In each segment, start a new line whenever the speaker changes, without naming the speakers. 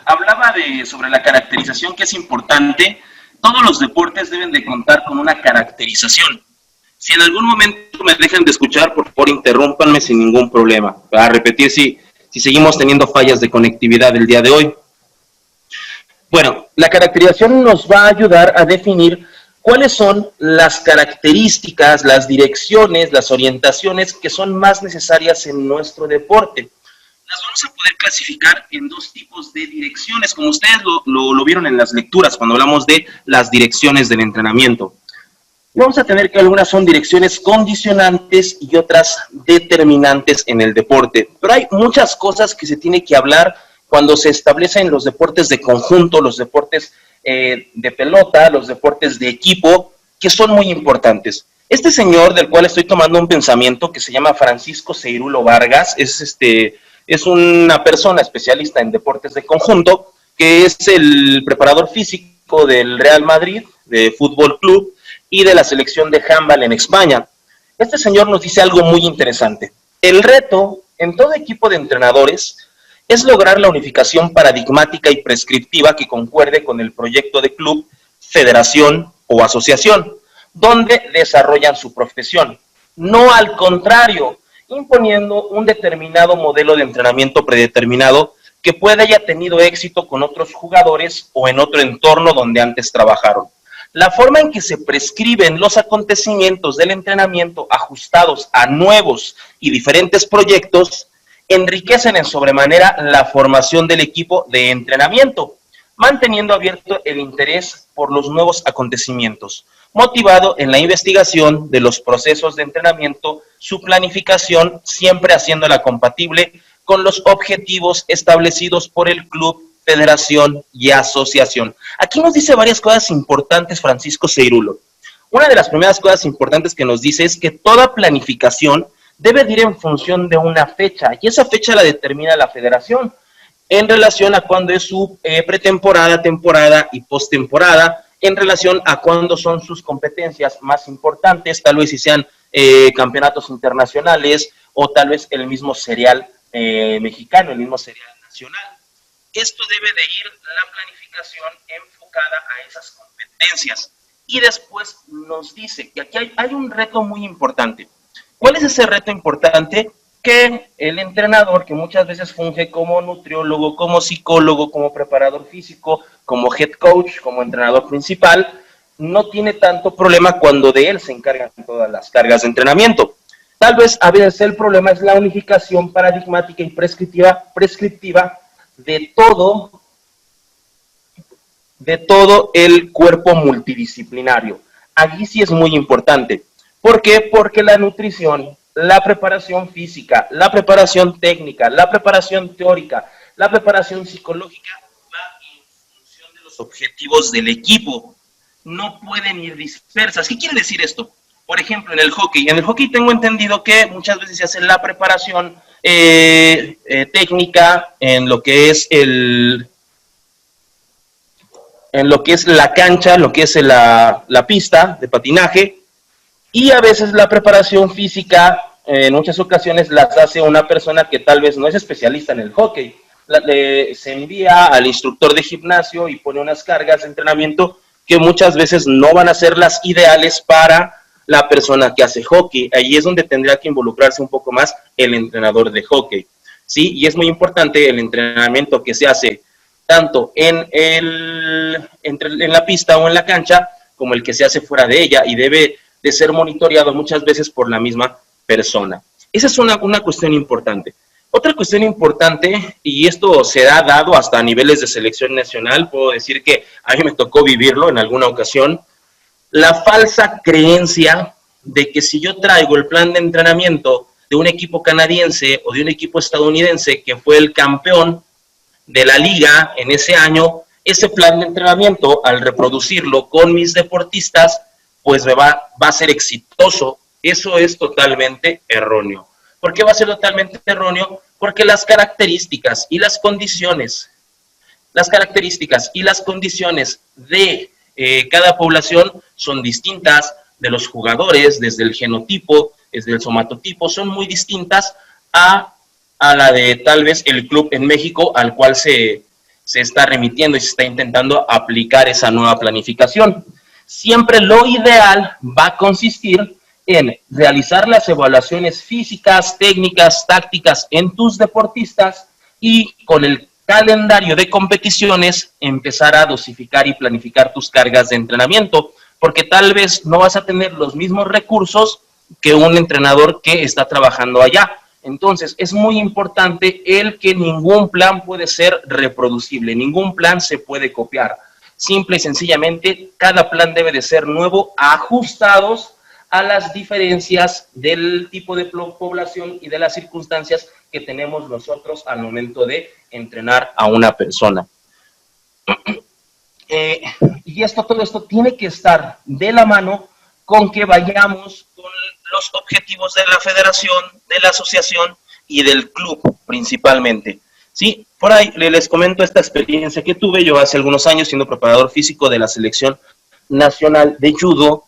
hablaba sobre la caracterización que es importante. Todos los deportes deben de contar con una caracterización. Si en algún momento me dejan de escuchar, por favor interrúmpanme sin ningún problema. Para repetir si seguimos teniendo fallas de conectividad el día de hoy. Bueno, la caracterización nos va a ayudar a definir cuáles son las características, las direcciones, las orientaciones que son más necesarias en nuestro deporte. Las vamos a poder clasificar en dos tipos de direcciones, como ustedes lo vieron en las lecturas cuando hablamos de las direcciones del entrenamiento. Vamos a tener que algunas son direcciones condicionantes y otras determinantes en el deporte. Pero hay muchas cosas que se tiene que hablar cuando se establecen los deportes de conjunto, los deportes de pelota, los deportes de equipo, que son muy importantes. Este señor, del cual estoy tomando un pensamiento, que se llama Francisco Seirulo Vargas, es una persona especialista en deportes de conjunto, que es el preparador físico del Real Madrid, de Fútbol Club, y de la selección de handball en España. Este señor nos dice algo muy interesante. El reto en todo equipo de entrenadores es lograr la unificación paradigmática y prescriptiva que concuerde con el proyecto de club, federación o asociación, donde desarrollan su profesión. No al contrario, imponiendo un determinado modelo de entrenamiento predeterminado que pueda haya tenido éxito con otros jugadores o en otro entorno donde antes trabajaron. La forma en que se prescriben los acontecimientos del entrenamiento ajustados a nuevos y diferentes proyectos enriquecen en sobremanera la formación del equipo de entrenamiento, manteniendo abierto el interés por los nuevos acontecimientos, motivado en la investigación de los procesos de entrenamiento, su planificación siempre haciéndola compatible con los objetivos establecidos por el club, federación y asociación. Aquí nos dice varias cosas importantes Francisco Seirulo. Una de las primeras cosas importantes que nos dice es que toda planificación debe de ir en función de una fecha, y esa fecha la determina la federación en relación a cuándo es su pretemporada, temporada y postemporada, en relación a cuándo son sus competencias más importantes, tal vez si sean campeonatos internacionales o tal vez el mismo serial mexicano, el mismo serial nacional. Esto debe de ir la planificación enfocada a esas competencias. Y después nos dice que aquí hay un reto muy importante. ¿Cuál es ese reto importante? Que el entrenador, que muchas veces funge como nutriólogo, como psicólogo, como preparador físico, como head coach, como entrenador principal, no tiene tanto problema cuando de él se encargan todas las cargas de entrenamiento. Tal vez a veces el problema es la unificación paradigmática y prescriptiva de todo el cuerpo multidisciplinario. Aquí sí es muy importante. ¿Por qué? Porque la nutrición, la preparación física, la preparación técnica, la preparación teórica, la preparación psicológica va en función de los objetivos del equipo. No pueden ir dispersas. ¿Qué quiere decir esto? Por ejemplo, en el hockey tengo entendido que muchas veces se hace la preparación técnica en lo que es la cancha, lo que es la pista de patinaje, y a veces la preparación física en muchas ocasiones las hace una persona que tal vez no es especialista en el hockey. Se envía al instructor de gimnasio y pone unas cargas de entrenamiento que muchas veces no van a ser las ideales para la persona que hace hockey. Ahí es donde tendría que involucrarse un poco más el entrenador de hockey, ¿sí? Y es muy importante el entrenamiento que se hace tanto en la pista o en la cancha, como el que se hace fuera de ella, y debe de ser monitoreado muchas veces por la misma persona. Esa es una cuestión importante. Otra cuestión importante, y esto se ha dado hasta a niveles de selección nacional, puedo decir que a mí me tocó vivirlo en alguna ocasión, la falsa creencia de que si yo traigo el plan de entrenamiento de un equipo canadiense o de un equipo estadounidense que fue el campeón de la liga en ese año, ese plan de entrenamiento, al reproducirlo con mis deportistas, pues va a ser exitoso. Eso es totalmente erróneo. ¿Por qué va a ser totalmente erróneo? Porque las características y las condiciones de cada población son distintas, de los jugadores, desde el genotipo, desde el somatotipo, son muy distintas a la de tal vez el club en México al cual se se está remitiendo y se está intentando aplicar esa nueva planificación. Siempre lo ideal va a consistir en realizar las evaluaciones físicas, técnicas, tácticas en tus deportistas y con el calendario de competiciones empezar a dosificar y planificar tus cargas de entrenamiento, porque tal vez no vas a tener los mismos recursos que un entrenador que está trabajando allá. Entonces, es muy importante el que ningún plan puede ser reproducible, ningún plan se puede copiar. Simple y sencillamente, cada plan debe de ser nuevo, ajustados a las diferencias del tipo de población y de las circunstancias que tenemos nosotros al momento de entrenar a una persona. Y todo esto tiene que estar de la mano con que vayamos con los objetivos de la federación, de la asociación y del club principalmente. Sí, por ahí les comento esta experiencia que tuve yo hace algunos años siendo preparador físico de la selección nacional de judo,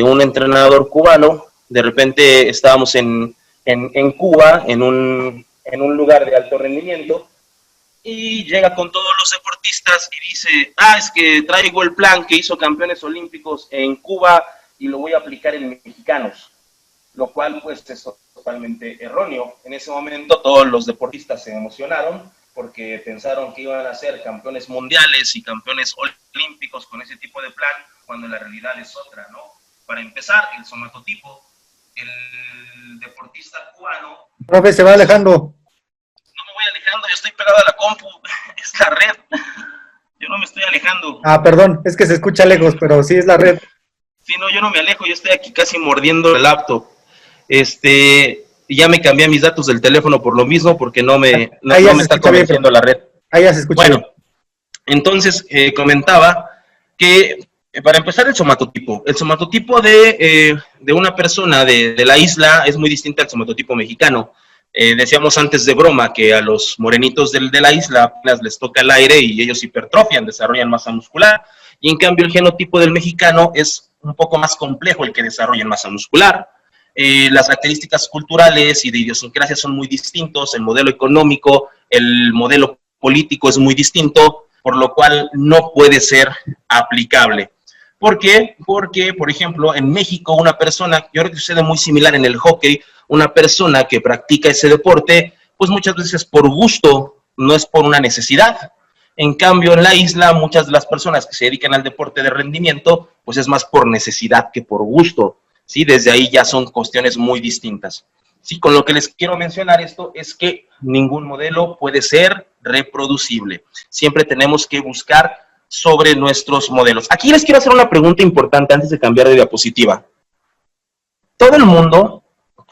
un entrenador cubano. De repente estábamos en Cuba, en un lugar de alto rendimiento, y llega con todos los deportistas y dice, es que traigo el plan que hizo campeones olímpicos en Cuba y lo voy a aplicar en mexicanos, lo cual pues es totalmente erróneo. En ese momento todos los deportistas se emocionaron porque pensaron que iban a ser campeones mundiales y campeones olímpicos con ese tipo de plan, cuando la realidad es otra, ¿no? Para empezar, el somatotipo, el deportista cubano...
Profe, se va alejando.
No me voy alejando, yo estoy pegado a la compu, es la red, yo no me estoy alejando.
Perdón, es que se escucha lejos, pero sí es la red.
Sí, no, yo no me alejo, yo estoy aquí casi mordiendo el laptop. Ya me cambié mis datos del teléfono por lo mismo, porque no me está convenciendo la red.
Ahí ya se escucha.
Bueno, entonces comentaba que para empezar el somatotipo de una persona de la isla es muy distinta al somatotipo mexicano. Decíamos antes de broma que a los morenitos de la isla apenas les toca el aire y ellos hipertrofian, desarrollan masa muscular, y en cambio el genotipo del mexicano es un poco más complejo el que desarrolla masa muscular. Las características culturales y de idiosincrasia son muy distintos, el modelo económico, el modelo político es muy distinto, por lo cual no puede ser aplicable. ¿Por qué? Porque, por ejemplo, en México una persona, yo creo que sucede muy similar en el hockey, una persona que practica ese deporte, pues muchas veces por gusto, no es por una necesidad. En cambio, en la isla, muchas de las personas que se dedican al deporte de rendimiento, pues es más por necesidad que por gusto, ¿sí? Desde ahí ya son cuestiones muy distintas. Sí, con lo que les quiero mencionar esto es que ningún modelo puede ser reproducible. Siempre tenemos que buscar sobre nuestros modelos. Aquí les quiero hacer una pregunta importante antes de cambiar de diapositiva. Todo el mundo,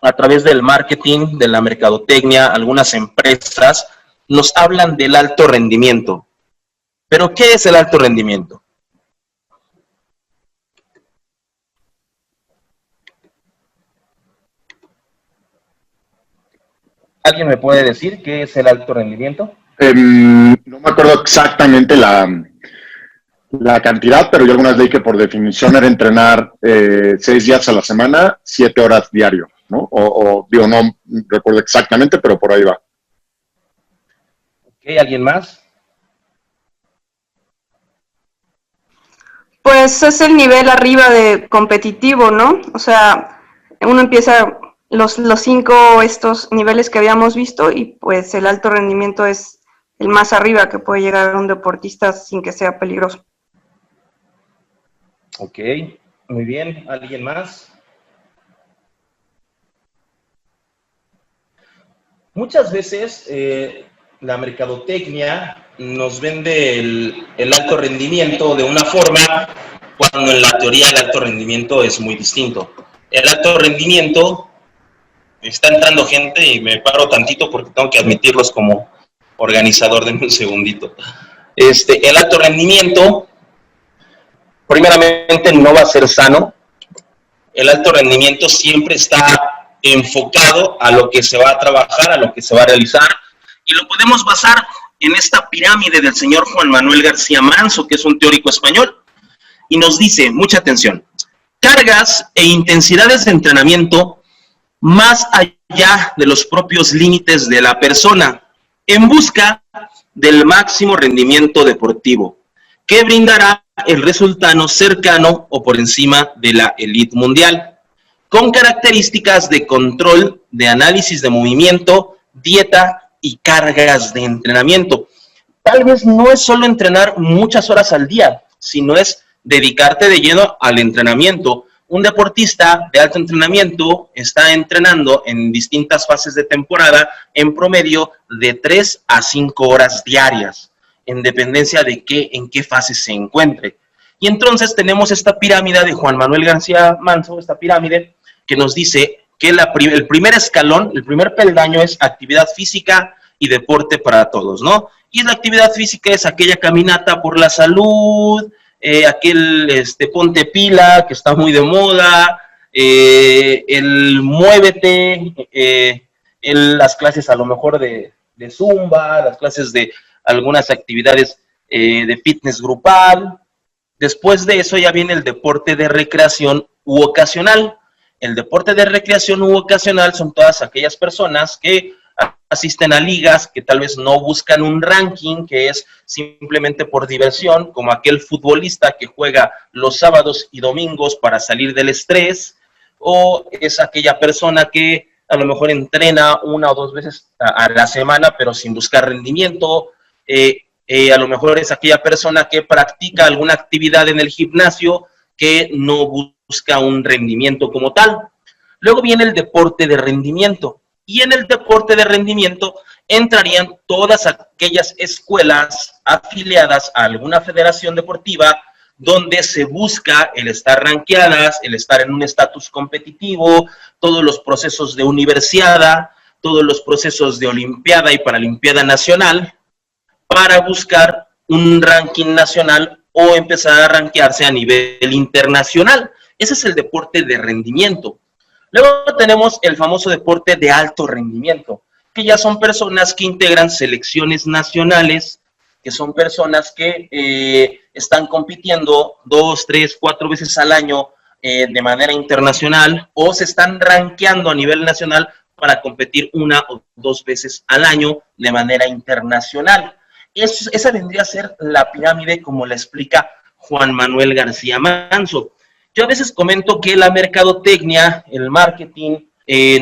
a través del marketing, de la mercadotecnia, algunas empresas, nos hablan del alto rendimiento. ¿Pero qué es el alto rendimiento? ¿Alguien me puede decir qué es el alto rendimiento?
No me acuerdo exactamente la cantidad, pero yo alguna vez leí que por definición era entrenar 6 días a la semana, 7 horas diario, ¿no? Digo, no recuerdo exactamente, pero por ahí va.
Ok, ¿alguien más?
Pues es el nivel arriba de competitivo, ¿no? O sea, uno empieza los 5 estos niveles que habíamos visto y pues el alto rendimiento es el más arriba que puede llegar a un deportista sin que sea peligroso.
Ok, muy bien. ¿Alguien más? Muchas veces la mercadotecnia nos vende el alto rendimiento de una forma, cuando en la teoría el alto rendimiento es muy distinto. El alto rendimiento, está entrando gente y me paro tantito porque tengo que admitirlos como organizador, denme un segundito. El alto rendimiento, primeramente, no va a ser sano. El alto rendimiento siempre está enfocado a lo que se va a trabajar, a lo que se va a realizar, y lo podemos basar en esta pirámide del señor Juan Manuel García Manso, que es un teórico español, y nos dice, mucha atención, cargas e intensidades de entrenamiento más allá de los propios límites de la persona, en busca del máximo rendimiento deportivo, que brindará el resultado cercano o por encima de la élite mundial, con características de control, de análisis de movimiento, dieta y cargas de entrenamiento. Tal vez no es solo entrenar muchas horas al día, sino es dedicarte de lleno al entrenamiento. Un deportista de alto entrenamiento está entrenando en distintas fases de temporada en promedio de 3 a 5 horas diarias, en dependencia de en qué fase se encuentre. Y entonces tenemos esta pirámide de Juan Manuel García Manso, esta pirámide que nos dice que el primer escalón, el primer peldaño es actividad física y deporte para todos, ¿no? Y la actividad física es aquella caminata por la salud, aquel ponte pila que está muy de moda, el muévete, las clases a lo mejor de zumba, las clases de algunas actividades de fitness grupal. Después de eso ya viene el deporte de recreación u ocasional. El deporte de recreación u ocasional son todas aquellas personas que asisten a ligas, que tal vez no buscan un ranking, que es simplemente por diversión, como aquel futbolista que juega los sábados y domingos para salir del estrés, o es aquella persona que a lo mejor entrena 1 o 2 veces a la semana, pero sin buscar rendimiento. A lo mejor es aquella persona que practica alguna actividad en el gimnasio que no busca un rendimiento como tal. Luego viene el deporte de rendimiento. Y en el deporte de rendimiento entrarían todas aquellas escuelas afiliadas a alguna federación deportiva donde se busca el estar ranqueadas, el estar en un estatus competitivo, todos los procesos de universiada, todos los procesos de olimpiada y paralimpiada nacional, para buscar un ranking nacional o empezar a rankearse a nivel internacional. Ese es el deporte de rendimiento. Luego tenemos el famoso deporte de alto rendimiento, que ya son personas que integran selecciones nacionales, que son personas que están compitiendo 2, 3, 4 veces al año de manera internacional, o se están rankeando a nivel nacional para competir 1 o 2 veces al año de manera internacional. Esa vendría a ser la pirámide como la explica Juan Manuel García Manso. Yo a veces comento que la mercadotecnia, el marketing,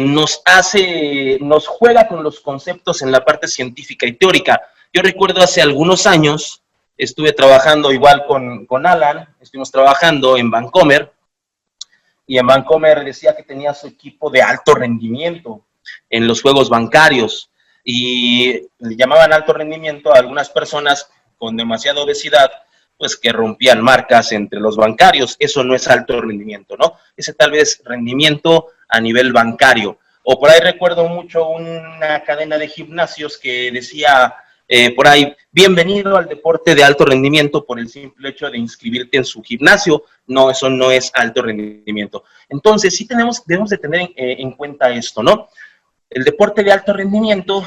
nos juega con los conceptos en la parte científica y teórica. Yo recuerdo hace algunos años, estuve trabajando igual con Alan, estuvimos trabajando en Bancomer, y en Bancomer decía que tenía su equipo de alto rendimiento en los juegos bancarios, y le llamaban alto rendimiento a algunas personas con demasiada obesidad, pues que rompían marcas entre los bancarios. Eso no es alto rendimiento, ¿no? Ese tal vez rendimiento a nivel bancario. O por ahí recuerdo mucho una cadena de gimnasios que decía por ahí, bienvenido al deporte de alto rendimiento por el simple hecho de inscribirte en su gimnasio. No, eso no es alto rendimiento. Entonces, sí debemos de tener en cuenta esto, ¿no? El deporte de alto rendimiento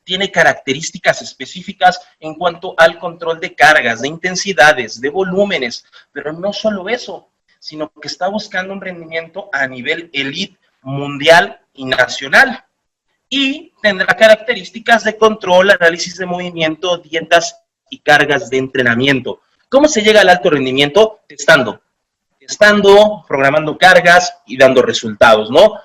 tiene características específicas en cuanto al control de cargas, de intensidades, de volúmenes, pero no solo eso, sino que está buscando un rendimiento a nivel elite mundial y nacional. Y tendrá características de control, análisis de movimiento, dietas y cargas de entrenamiento. ¿Cómo se llega al alto rendimiento? Testando, programando cargas y dando resultados, ¿no?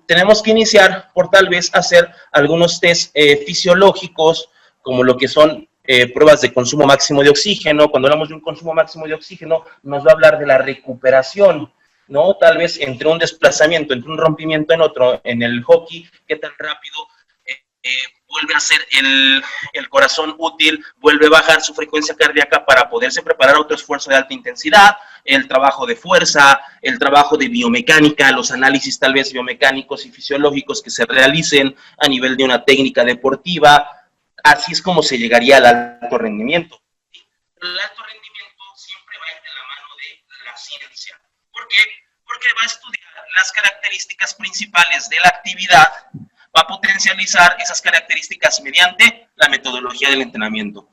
Tenemos que iniciar por tal vez hacer algunos test fisiológicos, como lo que son pruebas de consumo máximo de oxígeno. Cuando hablamos de un consumo máximo de oxígeno, nos va a hablar de la recuperación, ¿no? Tal vez entre un desplazamiento, entre un rompimiento en otro, en el hockey, qué tan rápido vuelve a ser el corazón útil, vuelve a bajar su frecuencia cardíaca para poderse preparar a otro esfuerzo de alta intensidad, el trabajo de fuerza, el trabajo de biomecánica, los análisis tal vez biomecánicos y fisiológicos que se realicen a nivel de una técnica deportiva. Así es como se llegaría al alto rendimiento. El alto rendimiento siempre va de la mano de la ciencia. ¿Por qué? Porque va a estudiar las características principales de la actividad, va a potencializar esas características mediante la metodología del entrenamiento.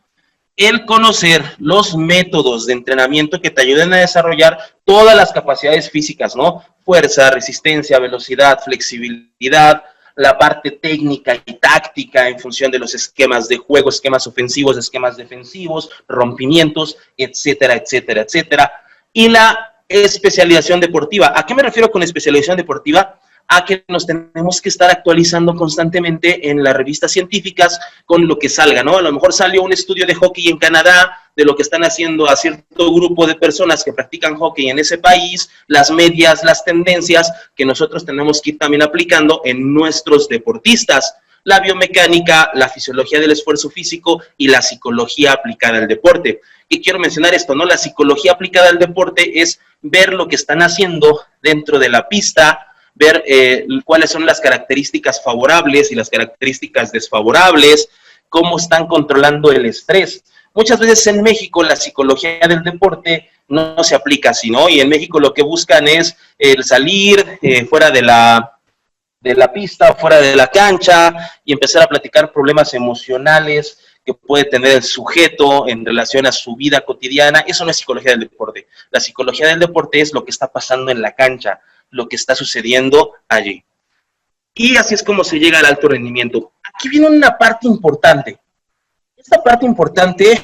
El conocer los métodos de entrenamiento que te ayuden a desarrollar todas las capacidades físicas, ¿no? Fuerza, resistencia, velocidad, flexibilidad, la parte técnica y táctica en función de los esquemas de juego, esquemas ofensivos, esquemas defensivos, rompimientos, etcétera, etcétera, etcétera. Y la especialización deportiva. ¿A qué me refiero con especialización deportiva? A que nos tenemos que estar actualizando constantemente en las revistas científicas con lo que salga, ¿no? A lo mejor salió un estudio de hockey en Canadá, de lo que están haciendo a cierto grupo de personas que practican hockey en ese país, las medias, las tendencias que nosotros tenemos que ir también aplicando en nuestros deportistas. La biomecánica, la fisiología del esfuerzo físico y la psicología aplicada al deporte. Y quiero mencionar esto, ¿no? La psicología aplicada al deporte es ver lo que están haciendo dentro de la pista, ver cuáles son las características favorables y las características desfavorables, cómo están controlando el estrés. Muchas veces en México la psicología del deporte no se aplica así, ¿no? Y en México lo que buscan es el salir fuera de la pista, fuera de la cancha y empezar a platicar problemas emocionales que puede tener el sujeto en relación a su vida cotidiana. Eso no es psicología del deporte. La psicología del deporte es lo que está pasando en la cancha, lo que está sucediendo allí. Y así es como se llega al alto rendimiento. Aquí viene una parte importante. Esta parte importante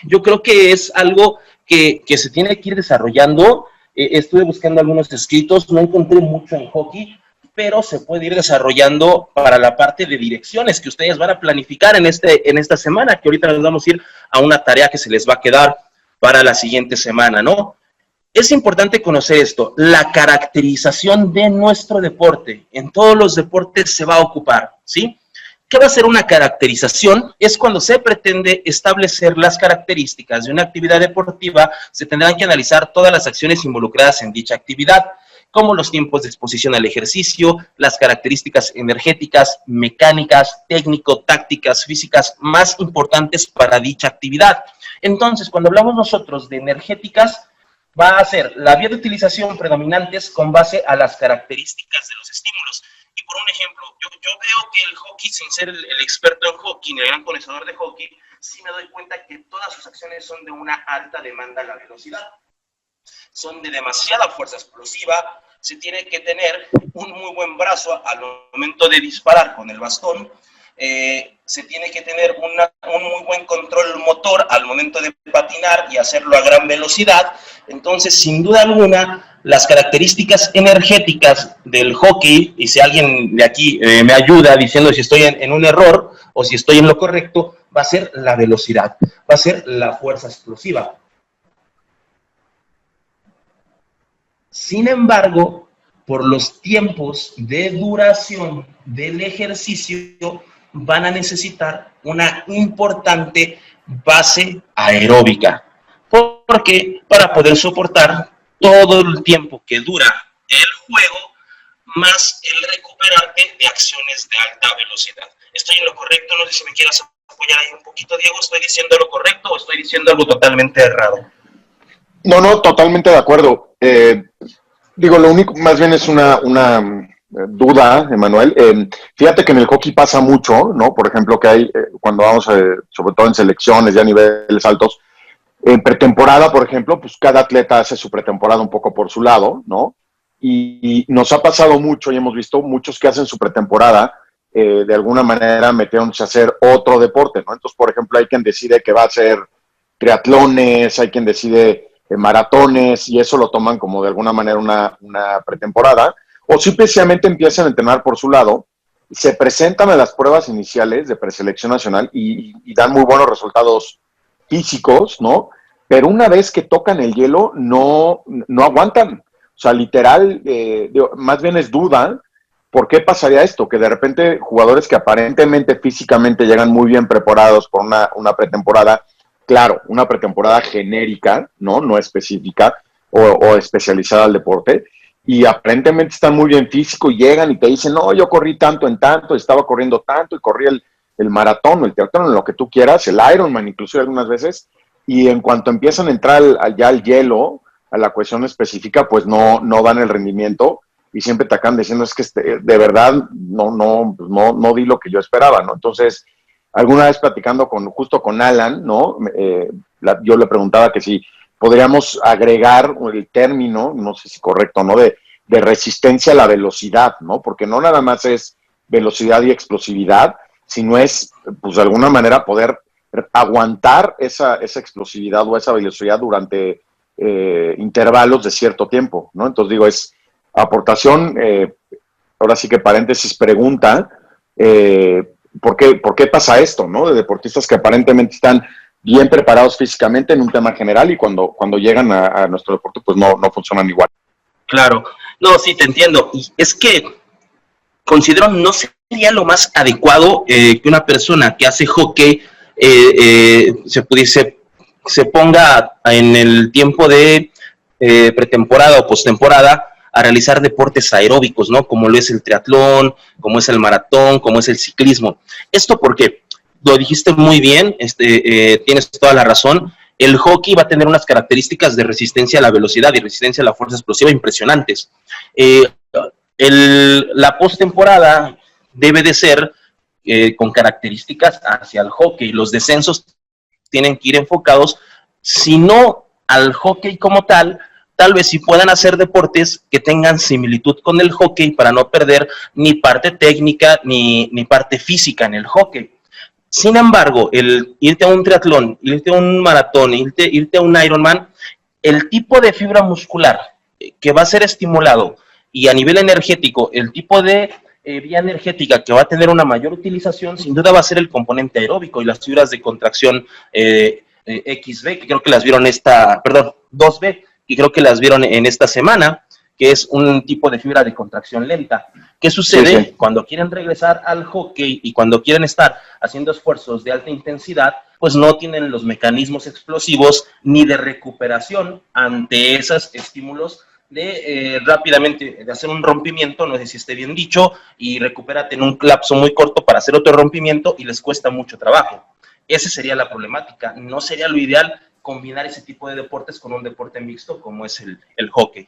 yo creo que es algo que se tiene que ir desarrollando. Estuve buscando algunos escritos, no encontré mucho en hockey, pero se puede ir desarrollando para la parte de direcciones que ustedes van a planificar en esta semana, que ahorita nos vamos a ir a una tarea que se les va a quedar para la siguiente semana, ¿no? Es importante conocer esto, la caracterización de nuestro deporte. En todos los deportes se va a ocupar, ¿sí? ¿Qué va a ser una caracterización? Es cuando se pretende establecer las características de una actividad deportiva, se tendrán que analizar todas las acciones involucradas en dicha actividad, como los tiempos de exposición al ejercicio, las características energéticas, mecánicas, técnico-tácticas, físicas más importantes para dicha actividad. Entonces, cuando hablamos nosotros de energéticas, va a ser la vía de utilización predominantes con base a las características de los estímulos. Y por un ejemplo, yo veo que el hockey, sin ser el experto en hockey, ni el gran conocedor de hockey, sí me doy cuenta que todas sus acciones son de una alta demanda a la velocidad. Son de demasiada fuerza explosiva, se tiene que tener un muy buen brazo al momento de disparar con el bastón, se tiene que tener un muy buen control motor al momento de patinar y hacerlo a gran velocidad. Entonces, sin duda alguna, las características energéticas del hockey, y si alguien de aquí me ayuda diciendo si estoy en un error o si estoy en lo correcto, va a ser la velocidad, va a ser la fuerza explosiva. Sin embargo, por los tiempos de duración del ejercicio, van a necesitar una importante base aeróbica. Porque para poder soportar todo el tiempo que dura el juego, más el recuperarte de acciones de alta velocidad. ¿Estoy en lo correcto? No sé si me quieras apoyar ahí un poquito, Diego. ¿Estoy diciendo lo correcto o estoy diciendo algo totalmente errado?
No, totalmente de acuerdo. Digo, lo único, más bien es una duda, Emanuel. Fíjate que en el hockey pasa mucho, ¿no? Por ejemplo, que hay, cuando vamos, sobre todo en selecciones ya a niveles altos, en pretemporada, por ejemplo, pues cada atleta hace su pretemporada un poco por su lado, ¿no? Y nos ha pasado mucho y hemos visto muchos que hacen su pretemporada, de alguna manera metiéndose a hacer otro deporte, ¿no? Entonces, por ejemplo, hay quien decide que va a hacer triatlones, hay quien decide maratones, y eso lo toman como de alguna manera una pretemporada, o simplemente empiezan a entrenar por su lado, se presentan a las pruebas iniciales de preselección nacional y dan muy buenos resultados físicos, ¿no? Pero una vez que tocan el hielo, no aguantan. O sea, literal, más bien es duda. ¿Por qué pasaría esto? Que de repente jugadores que aparentemente físicamente llegan muy bien preparados por una pretemporada, claro, una pretemporada genérica, no específica o especializada al deporte, y aparentemente están muy bien físico y llegan y te dicen, no, yo corrí tanto en tanto, estaba corriendo tanto y corrí el maratón o el triatlón, lo que tú quieras, el Ironman inclusive algunas veces, y en cuanto empiezan a entrar ya al hielo, a la cuestión específica, pues no dan el rendimiento y siempre te acaban diciendo, es que de verdad no di lo que yo esperaba, ¿no? Entonces, alguna vez platicando justo con Alan, ¿no? Yo le preguntaba que si podríamos agregar el término, no sé si correcto, ¿no? De resistencia a la velocidad, ¿no? Porque no nada más es velocidad y explosividad, sino es, pues de alguna manera, poder aguantar esa explosividad o esa velocidad durante intervalos de cierto tiempo, ¿no? Entonces digo, es aportación, ahora sí que paréntesis, pregunta, ¿por qué pasa esto, no? De deportistas que aparentemente están bien preparados físicamente en un tema general y cuando llegan a nuestro deporte, pues no funcionan igual.
Claro, no, sí, te entiendo. Y es que considero no sería lo más adecuado que una persona que hace hockey se ponga en el tiempo de pretemporada o postemporada a realizar deportes aeróbicos, ¿no? Como lo es el triatlón, como es el maratón, como es el ciclismo. Esto porque, lo dijiste muy bien, tienes toda la razón, el hockey va a tener unas características de resistencia a la velocidad y resistencia a la fuerza explosiva impresionantes. La postemporada debe de ser con características hacia el hockey. Los descensos tienen que ir enfocados, si no al hockey como tal vez sí puedan hacer deportes que tengan similitud con el hockey para no perder ni parte técnica ni parte física en el hockey. Sin embargo, el irte a un triatlón, irte a un maratón, irte a un Ironman, el tipo de fibra muscular que va a ser estimulado y a nivel energético, el tipo de vía energética que va a tener una mayor utilización, sin duda va a ser el componente aeróbico y las fibras de contracción XB, que creo que las vieron 2B, que creo que las vieron en esta semana, que es un tipo de fibra de contracción lenta. ¿Qué sucede? Sí. Cuando quieren regresar al hockey y cuando quieren estar haciendo esfuerzos de alta intensidad, pues no tienen los mecanismos explosivos ni de recuperación ante esos estímulos de rápidamente de hacer un rompimiento, no sé si esté bien dicho, y recupérate en un lapso muy corto para hacer otro rompimiento y les cuesta mucho trabajo. Esa sería la problemática. No sería lo ideal combinar ese tipo de deportes con un deporte mixto como es el hockey.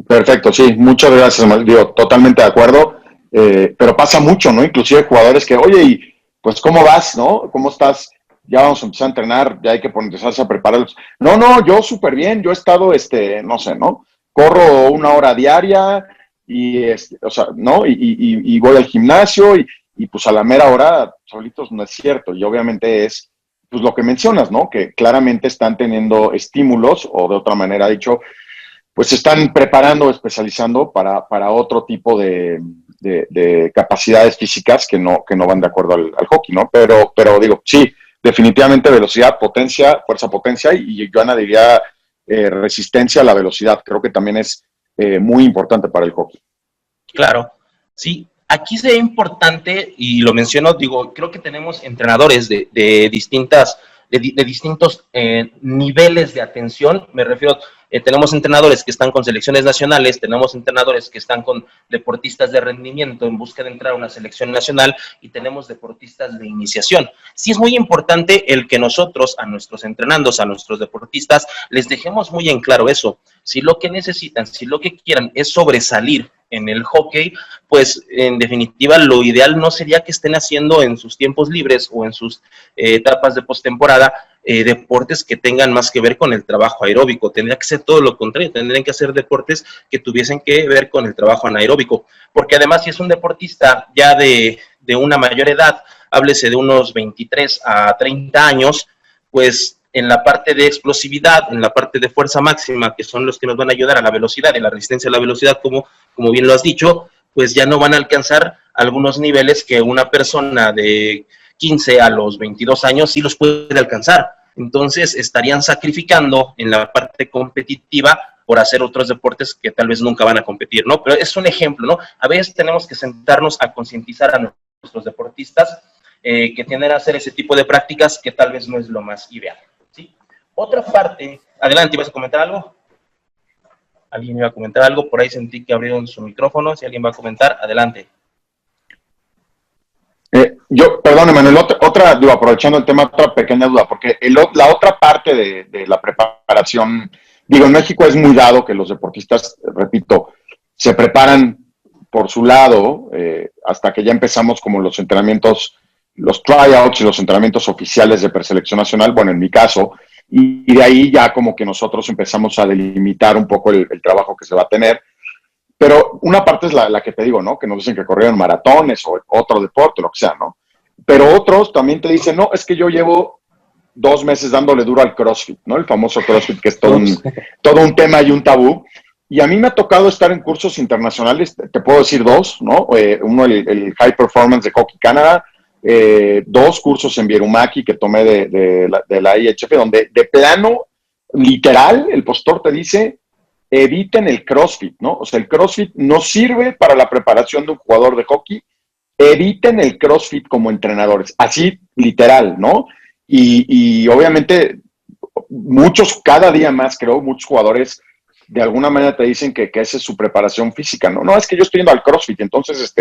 Perfecto, sí, muchas gracias, digo, totalmente de acuerdo, pero pasa mucho, ¿no? Inclusive jugadores que, oye, y pues, ¿cómo vas, no? ¿Cómo estás? Ya vamos a empezar a entrenar, ya hay que empezarse a prepararlos. No, yo súper bien, yo he estado, no sé, ¿no? Corro 1 hora diaria y, o sea, ¿no? Y voy al gimnasio y pues a la mera hora solitos no es cierto. Y obviamente es, pues lo que mencionas, ¿no? Que claramente están teniendo estímulos o de otra manera dicho, pues se están preparando, especializando para otro tipo de capacidades físicas que no van de acuerdo al hockey, ¿no? Pero digo, sí, definitivamente velocidad, potencia, fuerza, potencia y yo añadiría resistencia a la velocidad. Creo que también es muy importante para el hockey.
Claro, sí. Aquí sería importante, y lo menciono, digo, creo que tenemos entrenadores de distintos niveles de atención, me refiero, tenemos entrenadores que están con selecciones nacionales, tenemos entrenadores que están con deportistas de rendimiento en busca de entrar a una selección nacional y tenemos deportistas de iniciación. Sí es muy importante el que nosotros a nuestros entrenandos, a nuestros deportistas, les dejemos muy en claro eso. Si lo que necesitan, si lo que quieran es sobresalir en el hockey, pues en definitiva lo ideal no sería que estén haciendo en sus tiempos libres o en sus etapas de postemporada deportes que tengan más que ver con el trabajo aeróbico. Tendría que ser todo lo contrario, tendrían que hacer deportes que tuviesen que ver con el trabajo anaeróbico, porque además si es un deportista ya de una mayor edad, háblese de unos 23 a 30 años, pues en la parte de explosividad, en la parte de fuerza máxima, que son los que nos van a ayudar a la velocidad y la resistencia a la velocidad, como bien lo has dicho, pues ya no van a alcanzar algunos niveles que una persona de 15 a los 22 años sí los puede alcanzar. Entonces estarían sacrificando en la parte competitiva por hacer otros deportes que tal vez nunca van a competir, ¿no? Pero es un ejemplo, ¿no? A veces tenemos que sentarnos a concientizar a nuestros deportistas que tienden a hacer ese tipo de prácticas que tal vez no es lo más ideal, ¿sí? Otra parte, adelante, ¿ibas a comentar algo? ¿Alguien iba a comentar algo? Por ahí sentí que abrieron su micrófono, si alguien va a comentar, adelante.
Perdón, Emanuel, digo, aprovechando el tema, otra pequeña duda, porque la otra parte de la preparación, digo, en México es muy dado que los deportistas, repito, se preparan por su lado hasta que ya empezamos como los entrenamientos, los tryouts y los entrenamientos oficiales de preselección nacional, bueno, en mi caso, y de ahí ya como que nosotros empezamos a delimitar un poco el trabajo que se va a tener. Pero una parte es la que te digo, ¿no? Que nos dicen que corrieron maratones o otro deporte, lo que sea, ¿no? Pero otros también te dicen, no, es que yo llevo 2 meses dándole duro al CrossFit, ¿no? El famoso CrossFit, que es todo un tema y un tabú. Y a mí me ha tocado estar en cursos internacionales, te puedo decir 2, ¿no? Uno, el High Performance de Hockey Canada, 2 cursos en Vierumaki que tomé de la IHF, donde de plano, literal, el postor te dice, eviten el CrossFit, ¿no? O sea, el CrossFit no sirve para la preparación de un jugador de hockey, eviten el CrossFit como entrenadores, así literal, ¿no? Y obviamente muchos, cada día más creo, muchos jugadores de alguna manera te dicen que esa es su preparación física, ¿no? No, es que yo estoy yendo al CrossFit, entonces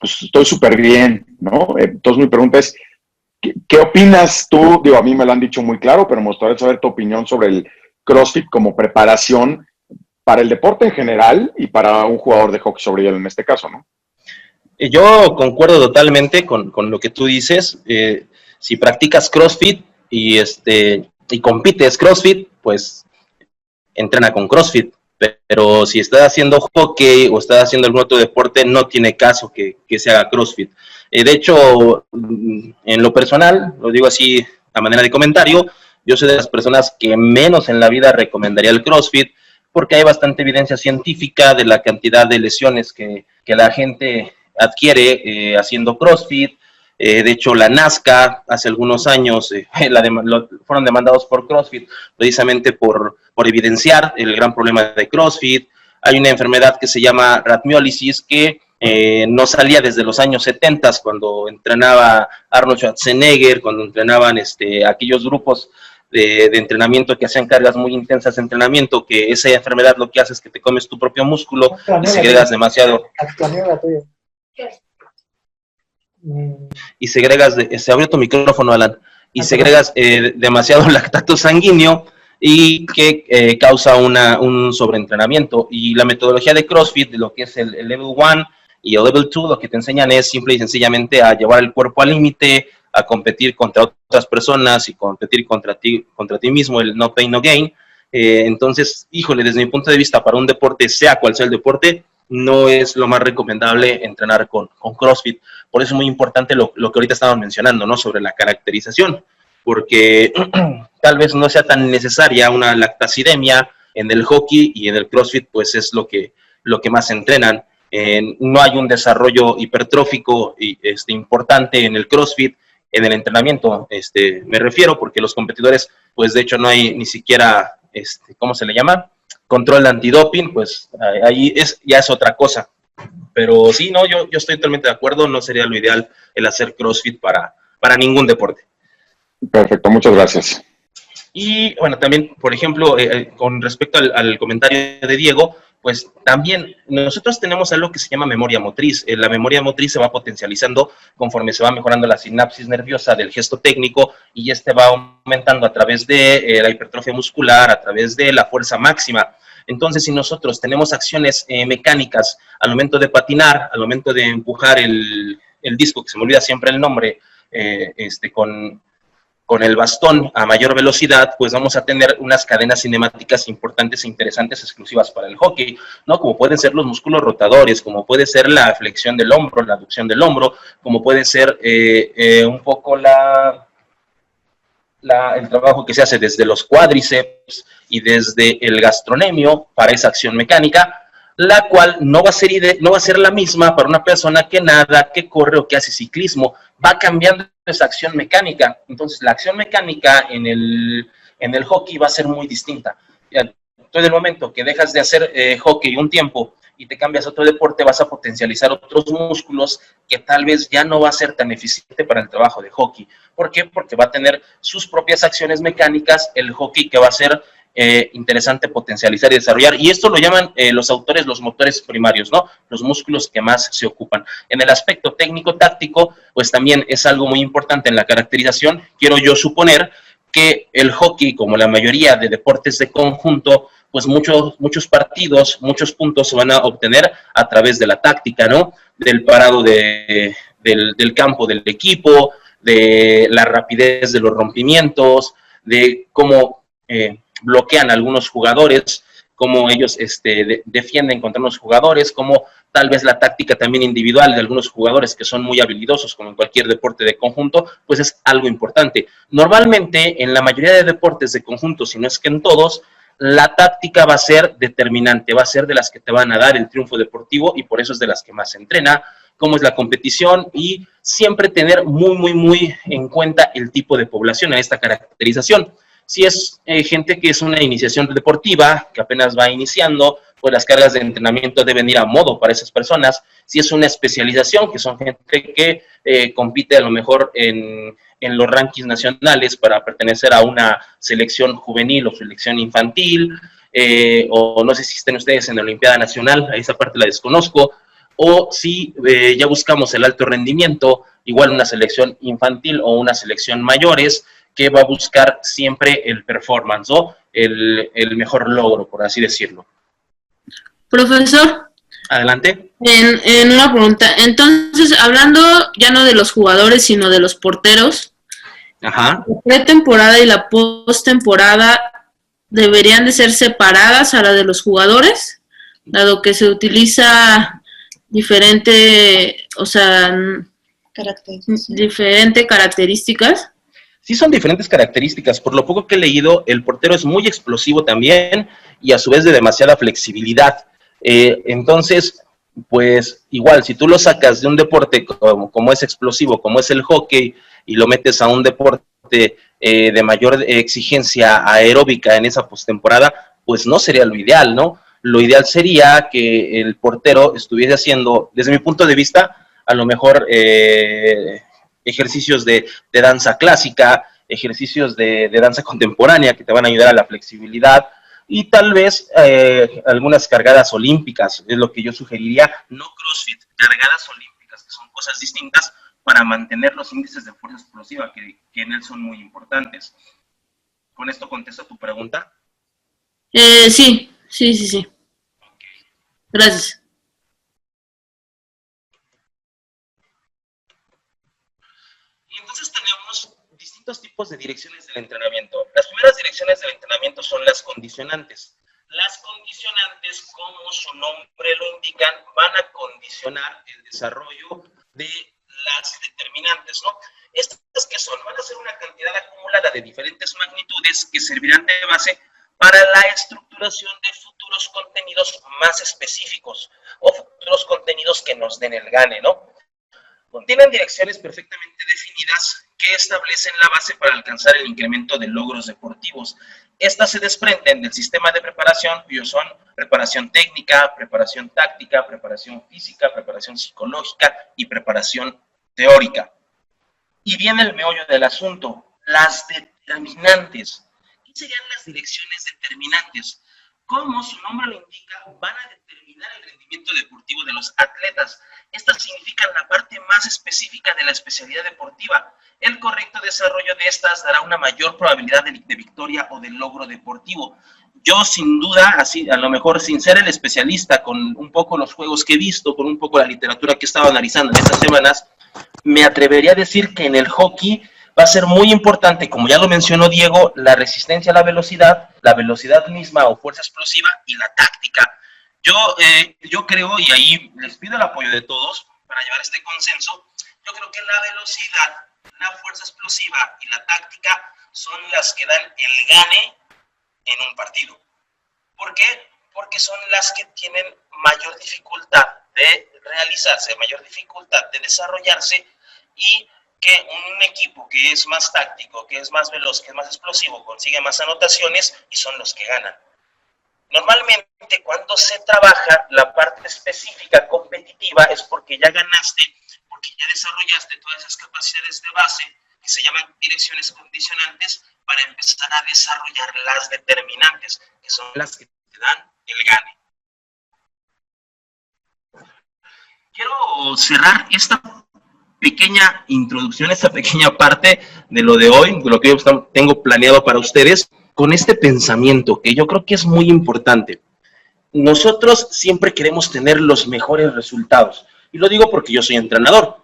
pues estoy súper bien, ¿no? Entonces mi pregunta es, ¿qué opinas tú? Digo, a mí me lo han dicho muy claro, pero me gustaría saber tu opinión sobre el CrossFit como preparación para el deporte en general y para un jugador de hockey sobre hielo en este caso, ¿no?
Yo concuerdo totalmente con lo que tú dices. Si practicas CrossFit y compites CrossFit, pues entrena con CrossFit. Pero si estás haciendo hockey o estás haciendo algún otro deporte, no tiene caso que se haga CrossFit. De hecho, en lo personal, lo digo así a manera de comentario, yo soy de las personas que menos en la vida recomendaría el CrossFit, porque hay bastante evidencia científica de la cantidad de lesiones que la gente adquiere haciendo CrossFit. De hecho, la NASCAR hace algunos años fueron demandados por CrossFit precisamente por evidenciar el gran problema de CrossFit. Hay una enfermedad que se llama rhabdomiólisis que no salía desde los años 70, cuando entrenaba Arnold Schwarzenegger, cuando entrenaban aquellos grupos de entrenamiento que hacían cargas muy intensas de entrenamiento, que esa enfermedad lo que hace es que te comes tu propio músculo y segregas demasiado. Y segregas, se abrió tu micrófono, Alan, y segregas demasiado lactato sanguíneo y que causa un sobreentrenamiento. Y la metodología de CrossFit, de lo que es el Level 1 y el Level 2, lo que te enseñan es simple y sencillamente a llevar el cuerpo al límite, a competir contra otras personas y competir contra ti mismo, el no pain, no gain. Entonces, híjole, desde mi punto de vista, para un deporte, sea cual sea el deporte, no es lo más recomendable entrenar con CrossFit. Por eso es muy importante lo que ahorita estaban mencionando, ¿no? Sobre la caracterización, porque tal vez no sea tan necesaria una lactacidemia en el hockey, y en el CrossFit pues es lo que más entrenan. No hay un desarrollo hipertrófico importante en el CrossFit, en el entrenamiento, me refiero, porque los competidores, pues de hecho no hay ni siquiera, ¿cómo se le llama? Control antidoping, pues ahí ya es otra cosa. Pero sí, no, yo estoy totalmente de acuerdo, no sería lo ideal el hacer CrossFit para ningún deporte.
Perfecto, muchas gracias.
Y bueno, también, por ejemplo, con respecto al comentario de Diego, pues también nosotros tenemos algo que se llama memoria motriz. La memoria motriz se va potencializando conforme se va mejorando la sinapsis nerviosa del gesto técnico, y va aumentando a través de la hipertrofia muscular, a través de la fuerza máxima. Entonces, si nosotros tenemos acciones mecánicas al momento de patinar, al momento de empujar el disco, que se me olvida siempre el nombre, con el bastón a mayor velocidad, pues vamos a tener unas cadenas cinemáticas importantes e interesantes exclusivas para el hockey, ¿no? Como pueden ser los músculos rotadores, como puede ser la flexión del hombro, la aducción del hombro, como puede ser un poco el trabajo que se hace desde los cuádriceps y desde el gastrocnemio para esa acción mecánica, la cual no va a ser la misma para una persona que nada, que corre o que hace ciclismo. Va cambiando esa acción mecánica. Entonces, la acción mecánica en el hockey va a ser muy distinta. Entonces, en el momento que dejas de hacer hockey un tiempo y te cambias a otro deporte, vas a potencializar otros músculos que tal vez ya no va a ser tan eficiente para el trabajo de hockey. ¿Por qué? Porque va a tener sus propias acciones mecánicas el hockey, que va a ser interesante potencializar y desarrollar. Y esto lo llaman los autores los motores primarios, ¿no? Los músculos que más se ocupan. En el aspecto técnico-táctico, pues también es algo muy importante en la caracterización. Quiero yo suponer que el hockey, como la mayoría de deportes de conjunto, pues muchos partidos, muchos puntos se van a obtener a través de la táctica, ¿no? Del parado del campo del equipo, de la rapidez de los rompimientos, de cómo bloquean algunos jugadores, cómo ellos defienden contra unos jugadores, cómo tal vez la táctica también individual de algunos jugadores que son muy habilidosos, como en cualquier deporte de conjunto, pues es algo importante. Normalmente, en la mayoría de deportes de conjunto, si no es que en todos, la táctica va a ser determinante, va a ser de las que te van a dar el triunfo deportivo y por eso es de las que más se entrena, cómo es la competición y siempre tener muy en cuenta el tipo de población en esta caracterización. Si es gente que es una iniciación deportiva, que apenas va iniciando, pues las cargas de entrenamiento deben ir a modo para esas personas. Si es una especialización, que son gente que compite a lo mejor en los rankings nacionales para pertenecer a una selección juvenil o selección infantil, o no sé si estén ustedes en la Olimpiada Nacional, a esa parte la desconozco, o si ya buscamos el alto rendimiento, igual una selección infantil o una selección mayores, que va a buscar siempre el performance, ¿no? El mejor logro, por así decirlo.
Profesor.
Adelante.
En una pregunta, entonces, hablando ya no de los jugadores, sino de los porteros,
Ajá.
la pretemporada y la postemporada deberían de ser separadas a la de los jugadores, dado que se utiliza diferente, o sea, diferentes características.
Sí, son diferentes características. Por lo poco que he leído, el portero es muy explosivo también y a su vez de demasiada flexibilidad. Entonces, pues igual, si tú lo sacas de un deporte como es explosivo, como es el hockey, y lo metes a un deporte de mayor exigencia aeróbica en esa postemporada, pues no sería lo ideal, ¿no? Lo ideal sería que el portero estuviese haciendo, desde mi punto de vista, a lo mejor ejercicios de danza clásica, ejercicios de danza contemporánea que te van a ayudar a la flexibilidad y tal vez algunas cargadas olímpicas, es lo que yo sugeriría, no CrossFit, cargadas olímpicas, que son cosas distintas para mantener los índices de fuerza explosiva que en él son muy importantes. ¿Con esto contesto tu pregunta?
Sí. Gracias.
Y entonces tenemos distintos tipos de direcciones del entrenamiento. Las primeras direcciones del entrenamiento son las condicionantes. Las condicionantes, como su nombre lo indican, van a condicionar el desarrollo de las determinantes, ¿no? ¿Estas qué son? Van a ser una cantidad acumulada de diferentes magnitudes que servirán de base para la estructuración de futuros contenidos más específicos o futuros contenidos que nos den el gane, ¿no? Contienen direcciones perfectamente definidas que establecen la base para alcanzar el incremento de logros deportivos. Estas se desprenden del sistema de preparación, cuyos son preparación técnica, preparación táctica, preparación física, preparación psicológica y preparación teórica. Y viene el meollo del asunto, las determinantes. ¿Qué serían las direcciones determinantes? Como su nombre lo indica, van a determinar el rendimiento deportivo de los atletas. Estas significan la parte más específica de la especialidad deportiva. El correcto desarrollo de estas dará una mayor probabilidad de victoria o de logro deportivo. Yo, sin duda, así a lo mejor sin ser el especialista, con un poco los juegos que he visto, con un poco la literatura que he estado analizando en estas semanas, me atrevería a decir que en el hockey va a ser muy importante, como ya lo mencionó Diego, la resistencia a la velocidad misma o fuerza explosiva y la táctica. Yo creo, y ahí les pido el apoyo de todos para llevar este consenso, yo creo que la velocidad, la fuerza explosiva y la táctica son las que dan el gane en un partido. ¿Por qué? Porque son las que tienen mayor dificultad de realizarse, mayor dificultad de desarrollarse y que un equipo que es más táctico, que es más veloz, que es más explosivo, consigue más anotaciones y son los que ganan. Normalmente cuando se trabaja la parte específica competitiva es porque ya ganaste, porque ya desarrollaste todas esas capacidades de base que se llaman direcciones condicionantes para empezar a desarrollar las determinantes, que son las que te dan el gane. Quiero cerrar esta pequeña introducción, esta pequeña parte de lo de hoy, de lo que yo tengo planeado para ustedes, con este pensamiento que yo creo que es muy importante. Nosotros siempre queremos tener los mejores resultados, y lo digo porque yo soy entrenador,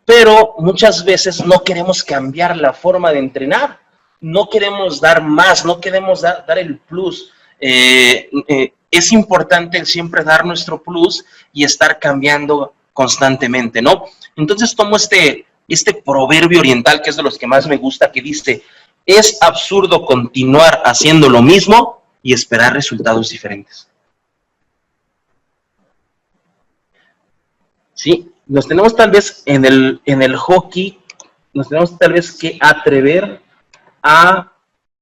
pero muchas veces no queremos cambiar la forma de entrenar, no queremos dar más, no queremos dar el plus. es importante siempre dar nuestro plus y estar cambiando constantemente, ¿no? Entonces tomo este proverbio oriental, que es de los que más me gusta, que dice, es absurdo continuar haciendo lo mismo y esperar resultados diferentes. Sí, nos tenemos tal vez en el hockey, nos tenemos tal vez que atrever a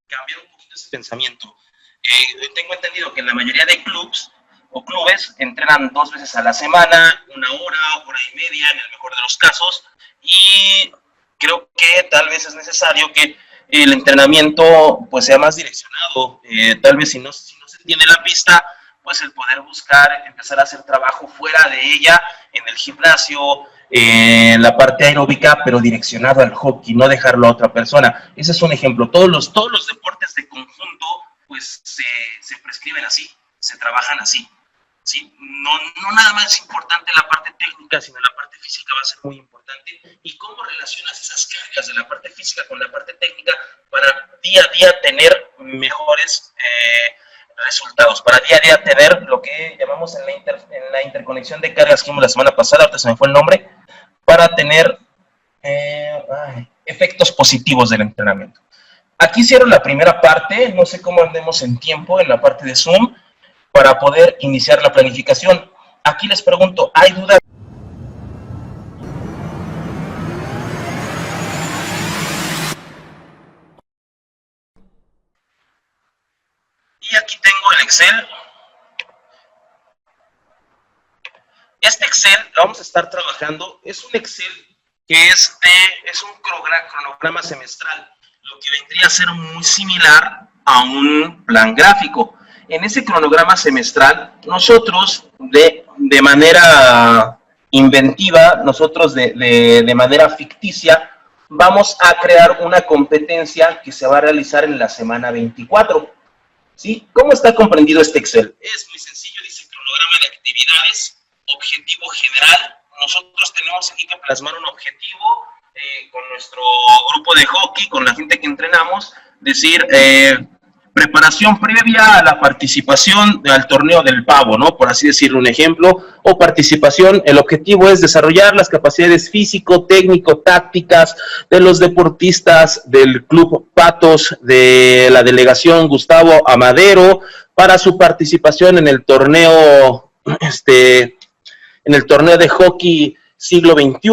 cambiar un poquito ese pensamiento. Tengo entendido que en la mayoría de clubes entrenan 2 veces a la semana, 1 hora, 1 hora y media en el mejor de los casos, y creo que tal vez es necesario que el entrenamiento pues sea más direccionado. Tal vez si no se tiene la pista, pues el poder buscar, empezar a hacer trabajo fuera de ella, en el gimnasio, en la parte aeróbica, pero direccionado al hockey, no dejarlo a otra persona. Ese es un ejemplo. Todos los deportes de conjunto pues se prescriben así, se trabajan así. ¿Sí? No nada más es importante la parte técnica, sino la parte física va a ser muy importante. ¿Y cómo relacionas esas cargas de la parte física con la parte técnica para día a día tener mejores resultados, para día a día tener lo que llamamos en la interconexión de cargas que vimos la semana pasada, ahorita se me fue el nombre, para tener efectos positivos del entrenamiento? Aquí cierro la primera parte, no sé cómo andemos en tiempo en la parte de Zoom, para poder iniciar la planificación. Aquí les pregunto, ¿hay dudas? Y aquí tengo el Excel. Este Excel lo vamos a estar trabajando. Es un Excel que es un cronograma semestral, lo que vendría a ser muy similar a un plan gráfico. En ese cronograma semestral, nosotros de manera inventiva, nosotros de manera ficticia, vamos a crear una competencia que se va a realizar en la semana 24. ¿Sí? ¿Cómo está comprendido este Excel? Es muy sencillo, dice cronograma de actividades, objetivo general. Nosotros tenemos aquí que plasmar un objetivo con nuestro grupo de hockey, con la gente que entrenamos, decir, preparación previa a la participación al torneo del pavo, ¿no? Por así decirlo, un ejemplo, o participación, el objetivo es desarrollar las capacidades físico, técnico, tácticas de los deportistas del Club Patos de la delegación Gustavo Amadero para su participación en el torneo, en el torneo de hockey siglo XXI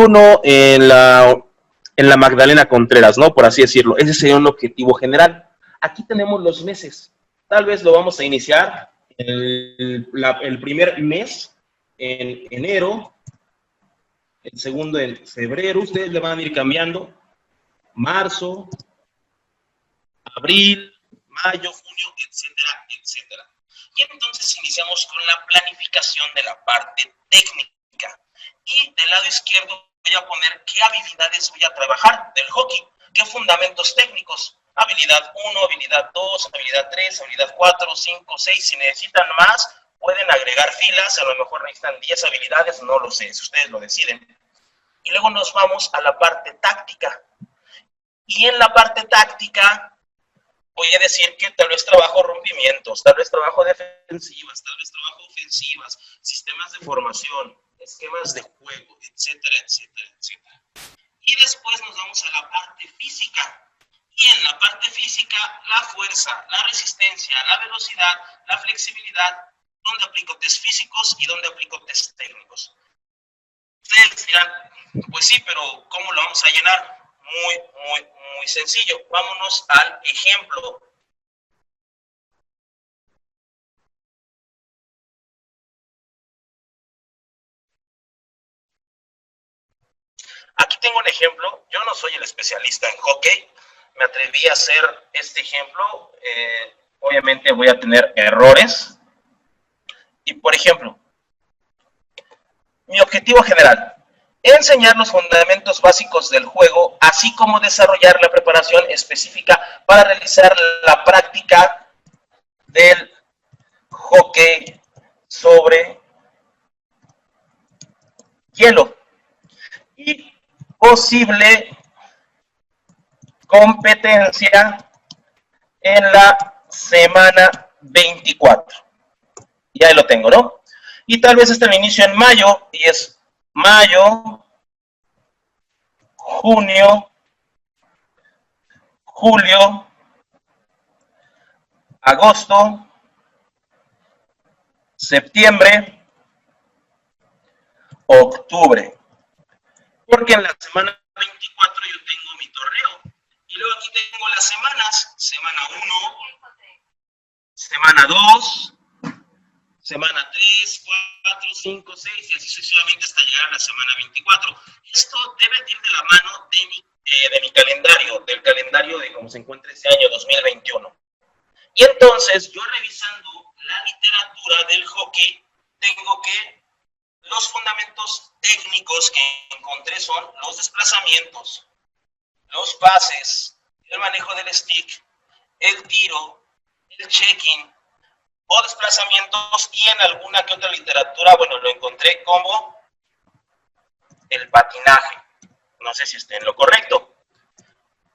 en la Magdalena Contreras, ¿no? Por así decirlo. Ese sería un objetivo general. Aquí tenemos los meses. Tal vez lo vamos a iniciar el primer mes en enero, el segundo en febrero. Ustedes le van a ir cambiando. Marzo, abril, mayo, junio, etcétera, etcétera. Y entonces iniciamos con la planificación de la parte técnica. Y del lado izquierdo voy a poner qué habilidades voy a trabajar del hockey, qué fundamentos técnicos. Habilidad 1, habilidad 2, habilidad 3, habilidad 4, 5, 6. Si necesitan más, pueden agregar filas. A lo mejor necesitan 10 habilidades, no lo sé, si ustedes lo deciden. Y luego nos vamos a la parte táctica. Y en la parte táctica voy a decir que tal vez trabajo rompimientos, tal vez trabajo defensivas, tal vez trabajo ofensivas, sistemas de formación, esquemas de juego, etcétera, etcétera, etcétera. Y después nos vamos a la parte física. Y en la parte física, la fuerza, la resistencia, la velocidad, la flexibilidad, donde aplico test físicos y donde aplico test técnicos. Ustedes dirán, pues sí, pero ¿cómo lo vamos a llenar? Muy sencillo. Vámonos al ejemplo. Aquí tengo un ejemplo. Yo no soy el especialista en hockey. Me atreví a hacer este ejemplo. Obviamente voy a tener errores. Y por ejemplo, mi objetivo general: enseñar los fundamentos básicos del juego, así como desarrollar la preparación específica para realizar la práctica del hockey sobre hielo. Y posible competencia en la semana 24. Y ahí lo tengo, ¿no? Y tal vez este lo inicio en mayo, y es mayo, junio, julio, agosto, septiembre, octubre. Porque en la semana 24 yo tengo mi torneo. Y luego aquí tengo las semanas. Semana 1, semana 2, semana 3, 4, 5, 6 y así sucesivamente hasta llegar a la semana 24. Esto debe ir de la mano de mi calendario, del calendario de cómo se encuentra este año 2021. Y entonces yo revisando la literatura del hockey, tengo que los fundamentos técnicos que encontré son los desplazamientos, los pases, el manejo del stick, el tiro, el checking o desplazamientos, y en alguna que otra literatura, bueno, lo encontré como el patinaje. No sé si esté en lo correcto.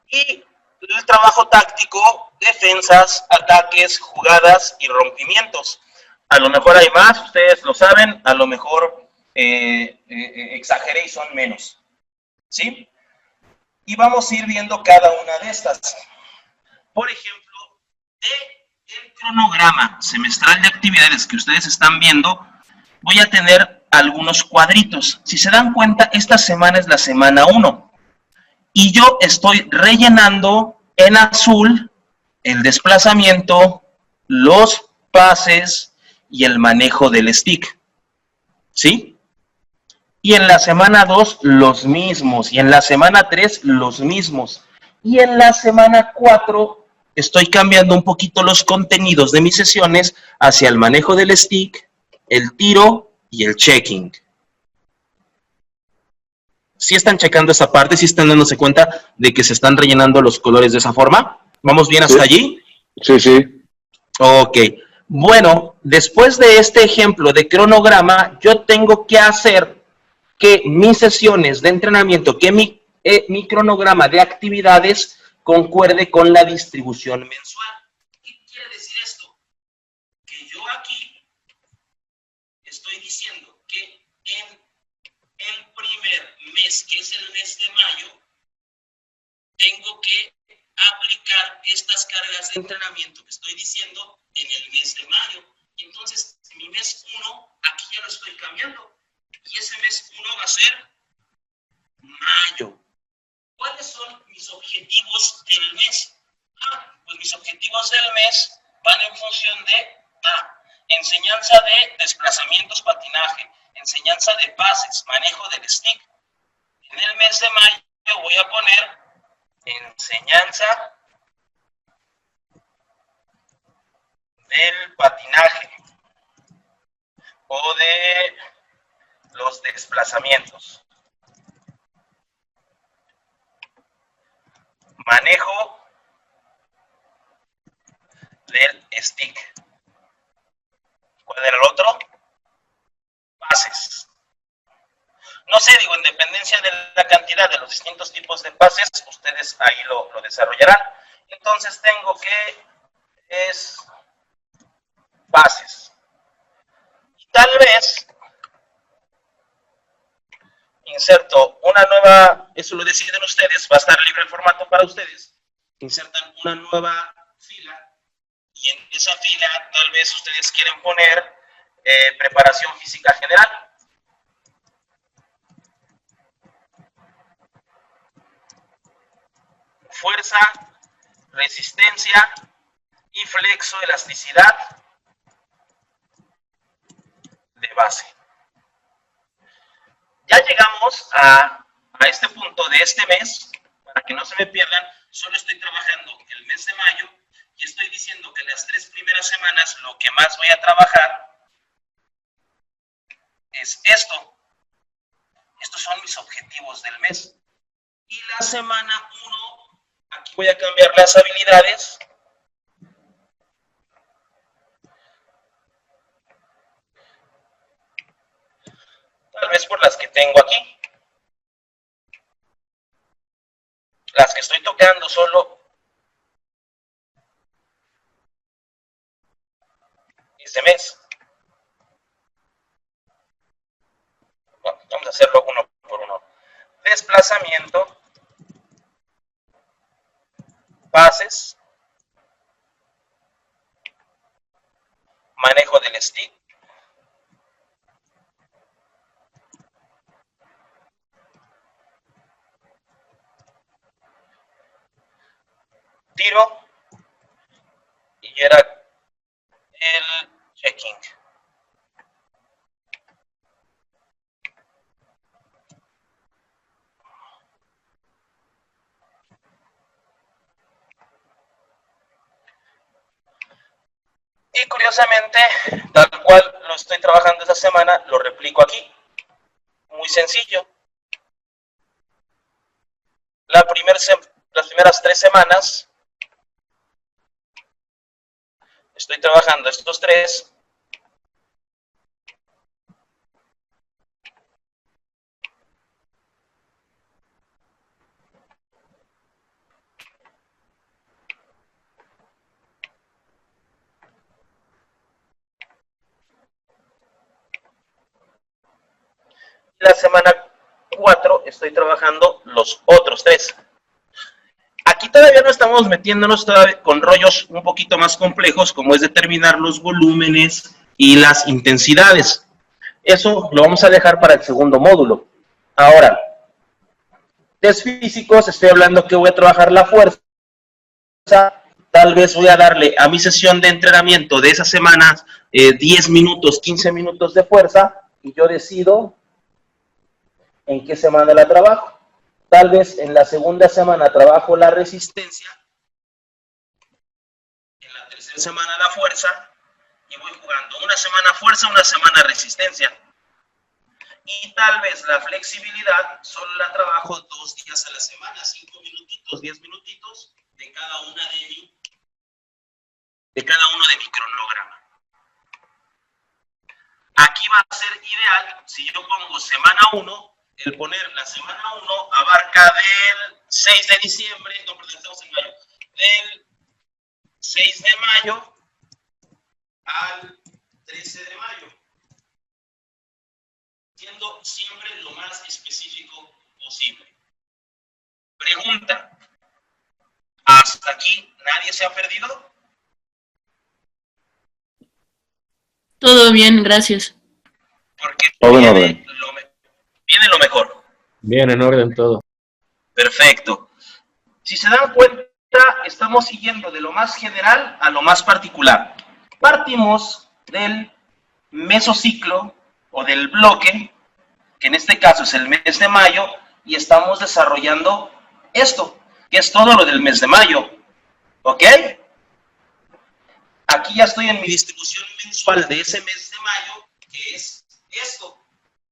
Y el trabajo táctico, defensas, ataques, jugadas y rompimientos. A lo mejor hay más, ustedes lo saben, a lo mejor exageré y son menos. ¿Sí? Y vamos a ir viendo cada una de estas. Por ejemplo, el cronograma semestral de actividades que ustedes están viendo, voy a tener algunos cuadritos. Si se dan cuenta, esta semana es la semana 1. Y yo estoy rellenando en azul el desplazamiento, los pases y el manejo del stick. ¿Sí? Y en la semana 2 los mismos. Y en la semana 3 los mismos. Y en la semana 4 estoy cambiando un poquito los contenidos de mis sesiones hacia el manejo del stick, el tiro y el checking. ¿Sí están checando esa parte? ¿Sí están dándose cuenta de que se están rellenando los colores de esa forma? ¿Vamos bien hasta allí?
Sí, sí.
Ok. Bueno, después de este ejemplo de cronograma, yo tengo que hacer que mis sesiones de entrenamiento, que mi cronograma de actividades concuerde con la distribución mensual. ¿Qué quiere decir esto? Que yo aquí estoy diciendo que en el primer mes, que es el mes de mayo, tengo que aplicar estas cargas de entrenamiento que estoy diciendo en el mes de mayo. Y entonces, mi mes 1, aquí ya lo estoy cambiando. Y ese mes 1 va a ser mayo. ¿Cuáles son mis objetivos del mes? Pues mis objetivos del mes van en función de enseñanza de desplazamientos, patinaje, enseñanza de pases, manejo del stick. En el mes de mayo voy a poner enseñanza del patinaje o de los desplazamientos. Manejo del stick. ¿Cuál era el otro? Pases. No sé, digo, en dependencia de la cantidad de los distintos tipos de pases, ustedes ahí lo desarrollarán. Entonces tengo que es pases. Y tal vez inserto una nueva, eso lo deciden ustedes, va a estar libre el formato para ustedes. Insertan una nueva fila y en esa fila tal vez ustedes quieren poner preparación física general. Fuerza, resistencia y flexoelasticidad de base. Ya llegamos a este punto de este mes. Para que no se me pierdan, solo estoy trabajando el mes de mayo y estoy diciendo que las 3 primeras semanas lo que más voy a trabajar es esto. Estos son mis objetivos del mes. Y la semana 1, aquí voy a cambiar las habilidades. Tal vez por las que tengo aquí. Las que estoy tocando solo ese mes. Bueno, vamos a hacerlo uno por uno. Desplazamiento, pases, manejo del stick, tiro, y era el checking. Y curiosamente, tal cual lo estoy trabajando esta semana, lo replico aquí. Muy sencillo. Las primeras 3 semanas estoy trabajando estos 3. La semana 4 estoy trabajando los otros 3. Aquí todavía no estamos metiéndonos todavía con rollos un poquito más complejos, como es determinar los volúmenes y las intensidades. Eso lo vamos a dejar para el segundo módulo. Ahora, test físicos, estoy hablando que voy a trabajar la fuerza. Tal vez voy a darle a mi sesión de entrenamiento de esa semana 10 minutos, 15 minutos de fuerza, y yo decido en qué semana la trabajo. Tal vez en la segunda semana trabajo la resistencia, en la tercera semana la fuerza, y voy jugando una semana fuerza, una semana resistencia. Y tal vez la flexibilidad solo la trabajo 2 días a la semana, 5 minutitos, 10 minutitos de cada uno de mi cronograma. Aquí va a ser ideal si yo pongo semana 1. El poner la semana 1 abarca del 6 de diciembre, no, perdón, estamos en mayo, del 6 de mayo al 13 de mayo, siendo siempre lo más específico posible. Pregunta, ¿hasta aquí nadie se ha perdido?
Todo bien, gracias.
Porque
Todo en orden.
viene lo mejor.
Bien, en orden todo.
Perfecto. Si se dan cuenta, estamos siguiendo de lo más general a lo más particular. Partimos del mesociclo o del bloque, que en este caso es el mes de mayo, y estamos desarrollando esto, que es todo lo del mes de mayo. ¿Ok? Aquí ya estoy en mi distribución mensual de ese mes de mayo, que es esto.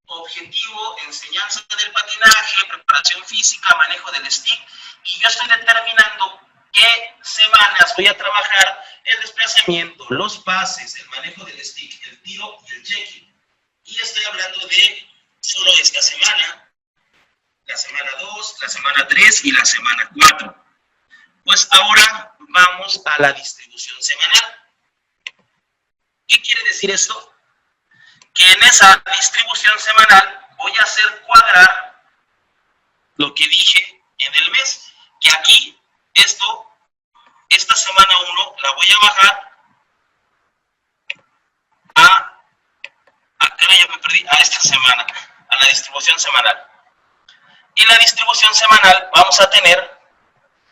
Objetivo, enseñanza del patinaje, preparación física, manejo del stick, y yo estoy determinando qué semanas voy a trabajar el desplazamiento, los pases, el manejo del stick, el tiro y el checking. Y estoy hablando de solo esta semana, la semana 2, la semana 3 y la semana 4. Pues ahora vamos a la distribución semanal. ¿Qué quiere decir esto? Que en esa distribución semanal voy a hacer cuadrar lo que dije en el mes, que aquí esta semana 1 la voy a bajar ya me perdí, a esta semana, a la distribución semanal. Y la distribución semanal vamos a tener,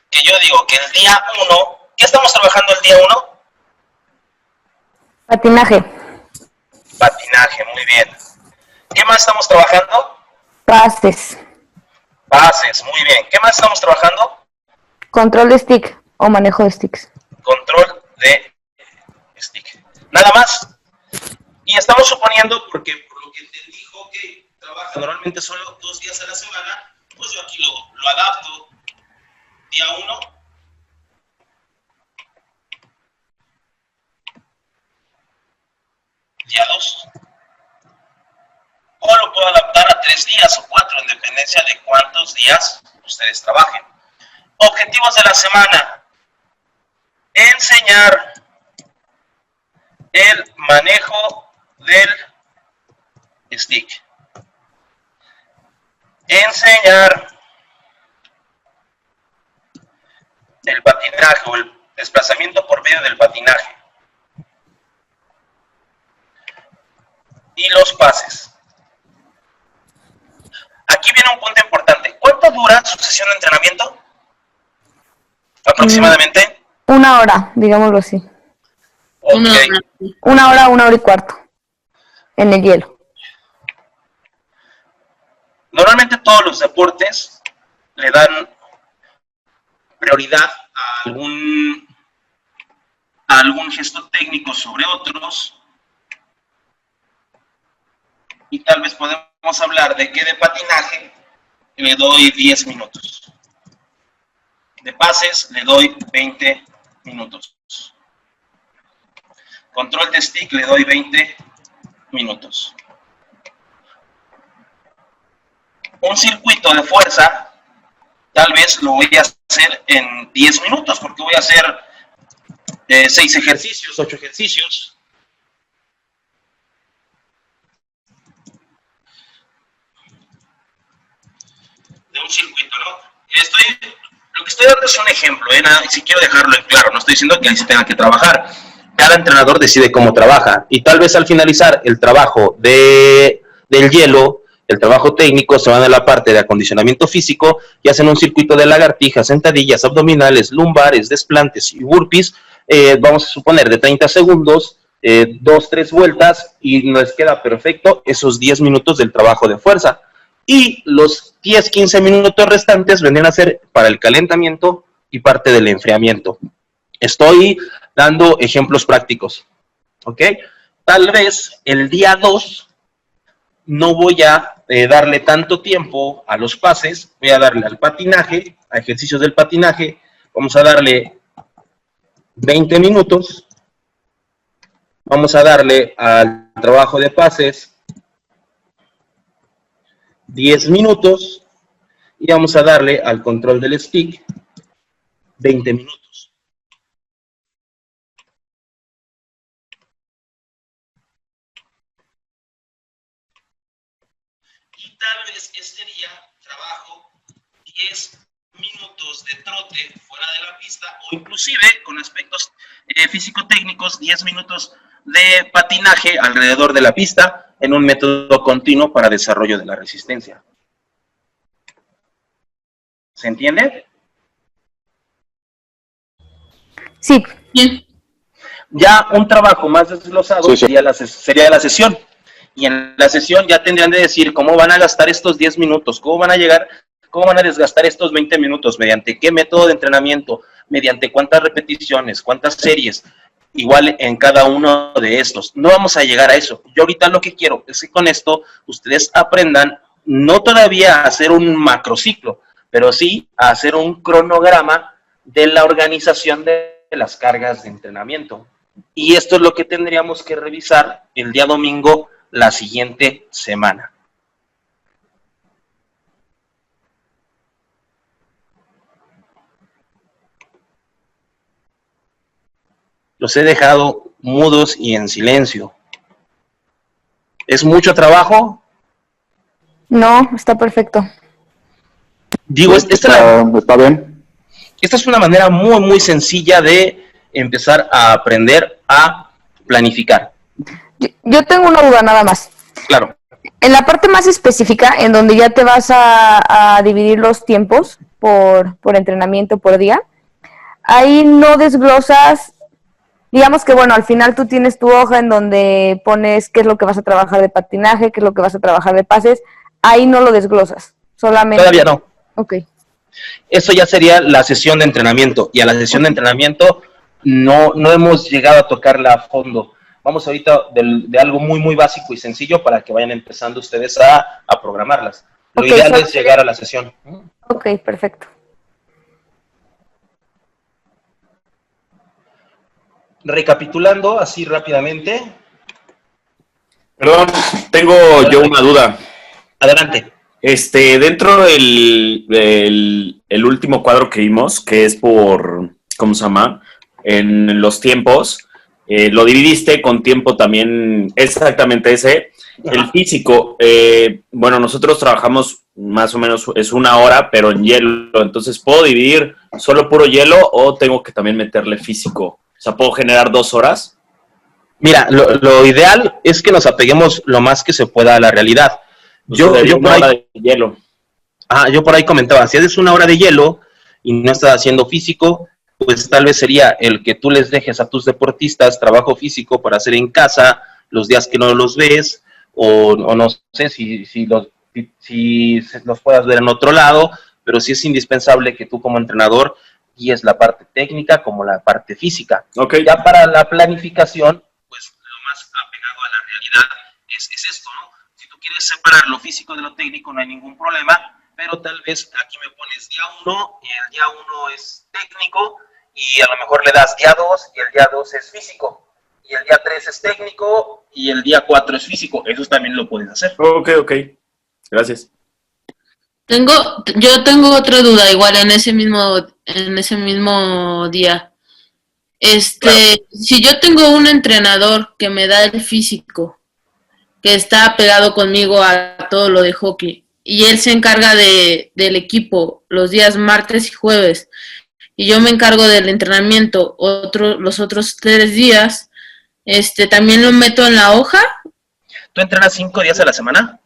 que yo digo que el día 1, ¿qué estamos trabajando el día 1?
Patinaje.
Patinaje, muy bien. ¿Qué más estamos trabajando?
Pases.
Pases, muy bien. ¿Qué más estamos trabajando?
Control de stick o manejo de sticks.
Control de stick. Nada más. Y estamos suponiendo, porque por lo que te dijo que trabaja normalmente solo 2 días a la semana, pues yo aquí lo adapto. Día 1. Día 2. O lo puedo adaptar a 3 días o 4, en dependencia de cuántos días ustedes trabajen. Objetivos de la semana. Enseñar el manejo del stick. Enseñar el patinaje o el desplazamiento por medio del patinaje. Y los pases. Aquí viene un punto importante. ¿Cuánto dura su sesión de entrenamiento? Aproximadamente.
1 hora, digámoslo así.
Una
Ok.
hora.
1 hora y cuarto. En el hielo.
Normalmente todos los deportes le dan prioridad a algún gesto técnico sobre otros. Y tal vez podemos hablar de que de patinaje le doy 10 minutos. De pases le doy 20 minutos. Control de stick le doy 20 minutos. Un circuito de fuerza tal vez lo voy a hacer en 10 minutos porque voy a hacer 6 ejercicios, 8 ejercicios. De un circuito, ¿no? Lo que estoy dando es un ejemplo, si quiero dejarlo en claro, no estoy diciendo que ahí se tenga que trabajar. Cada entrenador decide cómo trabaja y tal vez al finalizar el trabajo del hielo, el trabajo técnico, se van a la parte de acondicionamiento físico y hacen un circuito de lagartijas, sentadillas, abdominales, lumbares, desplantes y burpees, vamos a suponer de 30 segundos, 2, 3 vueltas y nos queda perfecto esos 10 minutos del trabajo de fuerza. Y los 10, 15 minutos restantes vendrían a ser para el calentamiento y parte del enfriamiento. Estoy dando ejemplos prácticos, ¿ok? Tal vez el día 2 no voy a darle tanto tiempo a los pases, voy a darle al patinaje, a ejercicios del patinaje, vamos a darle 20 minutos, vamos a darle al trabajo de pases 10 minutos y vamos a darle al control del stick 20 minutos. Y tal vez este día trabajo 10 minutos de trote fuera de la pista o inclusive con aspectos físico-técnicos 10 minutos de patinaje alrededor de la pista en un método continuo para desarrollo de la resistencia. ¿Se entiende?
Sí.
Bien.
Ya un trabajo más desglosado
Sí, sí.
sería la sesión. Y en la sesión ya tendrían de decir cómo van a gastar estos 10 minutos, cómo van a desgastar estos 20 minutos, mediante qué método de entrenamiento, mediante cuántas repeticiones, cuántas series, igual en cada uno de estos. No vamos a llegar a eso. Yo ahorita lo que quiero es que con esto ustedes aprendan, no todavía a hacer un macrociclo, pero sí a hacer un cronograma de la organización de las cargas de entrenamiento. Y esto es lo que tendríamos que revisar el día domingo la siguiente semana. Los he dejado mudos y en silencio. ¿Es mucho trabajo?
No, está perfecto.
Digo,
Está bien.
esta es una manera muy, muy sencilla de empezar a aprender a planificar.
Yo tengo una duda nada más.
Claro.
En la parte más específica, en donde ya te vas a dividir los tiempos por entrenamiento por día, ahí no desglosas, digamos que bueno, al final tú tienes tu hoja en donde pones qué es lo que vas a trabajar de patinaje, qué es lo que vas a trabajar de pases, ahí no lo desglosas, solamente...
Todavía no.
Ok.
Eso ya sería la sesión de entrenamiento, y a la sesión de entrenamiento no hemos llegado a tocarla a fondo. Vamos ahorita de algo muy, muy básico y sencillo para que vayan empezando ustedes a programarlas. Lo
Ok,
ideal es llegar a la sesión.
Ok, perfecto.
Recapitulando así rápidamente.
Perdón, tengo yo una duda.
Adelante.
Dentro del último cuadro que vimos, que es por, ¿cómo se llama? En los tiempos, lo dividiste con tiempo también, exactamente ese. El físico, bueno, nosotros trabajamos más o menos, es 1 hora, pero en hielo. Entonces, ¿puedo dividir solo puro hielo o tengo que también meterle físico? O sea, ¿puedo generar 2 horas?
Mira, lo ideal es que nos apeguemos lo más que se pueda a la realidad. Yo por
una hora
ahí,
de hielo.
yo por ahí comentaba, si haces 1 hora de hielo y no estás haciendo físico, pues tal vez sería el que tú les dejes a tus deportistas trabajo físico para hacer en casa los días que no los ves, o no sé si los puedas ver en otro lado, pero sí es indispensable que tú como entrenador guíes la parte técnica como la parte física.
Okay.
Ya para la planificación, pues lo más apegado a la realidad es esto, ¿no? Si tú quieres separar lo físico de lo técnico, no hay ningún problema, pero tal vez aquí me pones día 1 y el día 1 es técnico, y a lo mejor le das día 2 y el día 2 es físico, y el día 3 es técnico y el día 4 es físico. Eso también lo puedes hacer.
Ok. Gracias.
Yo tengo otra duda, igual en ese mismo día.
Claro.
Si yo tengo un entrenador que me da el físico, que está pegado conmigo a todo lo de hockey, y él se encarga del equipo los días martes y jueves, y yo me encargo del entrenamiento los otros 3 días, también lo meto en la hoja.
¿Tú entrenas 5 días a la semana?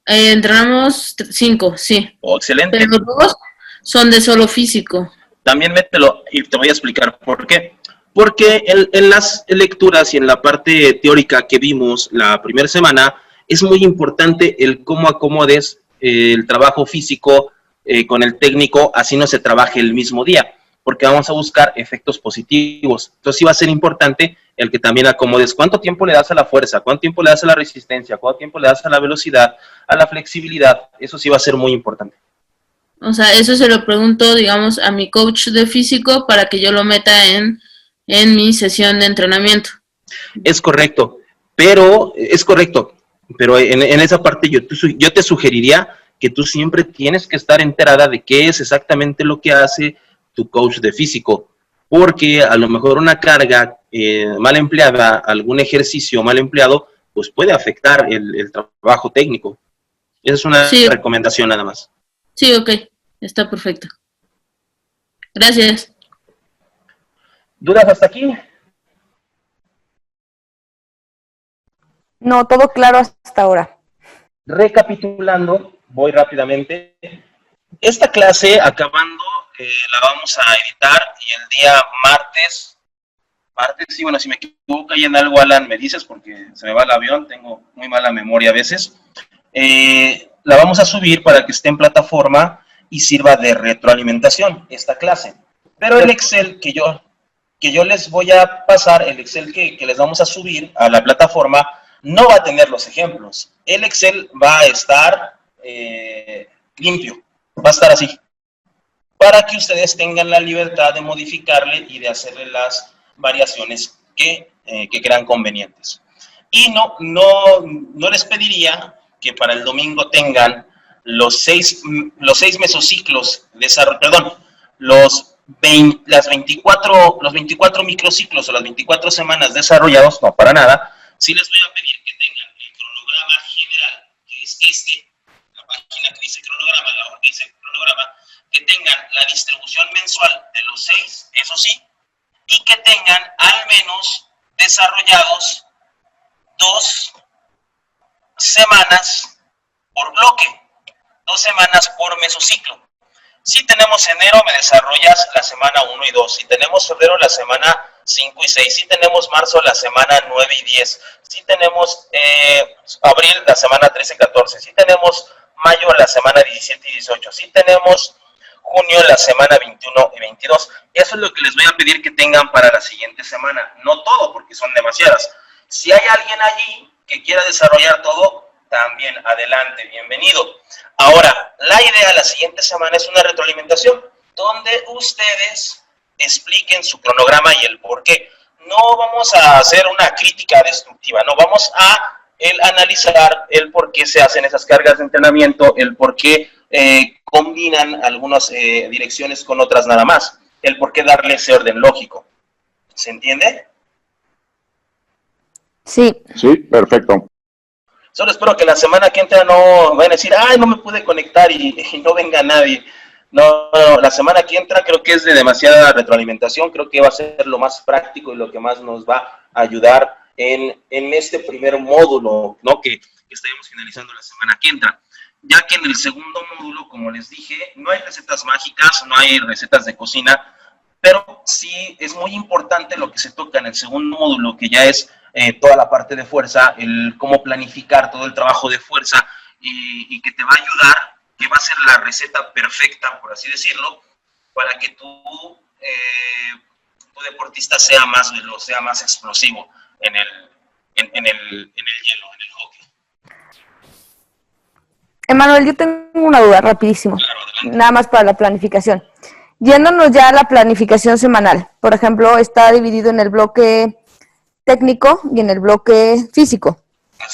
Entrenamos 5, sí.
Oh, excelente.
Pero 2 son de solo físico.
También mételo y te voy a explicar por qué. Porque en las lecturas y en la parte teórica que vimos la primera semana, es muy importante el cómo acomodes el trabajo físico con el técnico, así no se trabaje el mismo día, porque vamos a buscar efectos positivos. Entonces sí va a ser importante el que también acomodes cuánto tiempo le das a la fuerza, cuánto tiempo le das a la resistencia, cuánto tiempo le das a la velocidad, a la flexibilidad. Eso sí va a ser muy importante.
O sea, eso se lo pregunto, digamos, a mi coach de físico para que yo lo meta en mi sesión de entrenamiento.
Es correcto, pero en esa parte yo te sugeriría que tú siempre tienes que estar enterada de qué es exactamente lo que hace tu coach de físico, porque a lo mejor una carga mal empleada, algún ejercicio mal empleado, pues puede afectar el trabajo técnico. Esa es una recomendación nada más.
Sí, ok, está perfecto. Gracias.
¿Dudas hasta aquí?
No, todo claro hasta ahora.
Recapitulando, voy rápidamente. Esta clase, acabando, la vamos a editar y el día martes, sí, bueno, si me equivoco ahí en algo, Alan, me dices, porque se me va el avión, tengo muy mala memoria a veces. La vamos a subir para que esté en plataforma y sirva de retroalimentación esta clase. Pero el Excel que yo les voy a pasar, el Excel que les vamos a subir a la plataforma, no va a tener los ejemplos. El Excel va a estar limpio, va a estar así, para que ustedes tengan la libertad de modificarle y de hacerle las variaciones que crean convenientes. Y no les pediría que para el domingo tengan los 6 mesociclos, los 24 microciclos o las 24 semanas desarrollados, no, para nada. Sí les voy a pedir que tengan el cronograma general, que es la página que dice cronograma, la hoja que dice cronograma, que tengan la distribución mensual de los 6, eso sí, y que tengan al menos desarrollados 2 semanas por bloque, 2 semanas por mesociclo. Si tenemos enero, me desarrollas la semana 1 y 2. Si tenemos febrero, la semana 5 y 6. Si tenemos marzo, la semana 9 y 10. Si tenemos abril, la semana 13 y 14. Si tenemos mayo, la semana 17 y 18. Si tenemos junio, la semana 21 y 22. Eso es lo que les voy a pedir que tengan para la siguiente semana. No todo, porque son demasiadas. Si hay alguien allí que quiera desarrollar todo, también adelante, bienvenido. Ahora, la idea la siguiente semana es una retroalimentación donde ustedes expliquen su cronograma y el por qué. No vamos a hacer una crítica destructiva, no, vamos a analizar el por qué se hacen esas cargas de entrenamiento, el por qué combinan algunas direcciones con otras nada más, el por qué darle ese orden lógico. ¿Se entiende?
Sí.
Sí, perfecto.
Solo espero que la semana que entra no vayan a decir, ay, no me pude conectar y no venga nadie. No, la semana que entra creo que es de demasiada retroalimentación, creo que va a ser lo más práctico y lo que más nos va a ayudar en este primer módulo, ¿no? Que estaremos finalizando la semana que entra. Ya que en el segundo módulo, como les dije, no hay recetas mágicas, no hay recetas de cocina, pero sí es muy importante lo que se toca en el segundo módulo, que ya es toda la parte de fuerza, el cómo planificar todo el trabajo de fuerza y que te va a ayudar, que va a ser la receta perfecta, por así decirlo, para que tu deportista sea más veloz, sea más explosivo en el hielo, en el hockey.
Emanuel, yo tengo una duda rapidísimo, nada más para la planificación. Yéndonos ya a la planificación semanal, por ejemplo, está dividido en el bloque técnico y en el bloque físico.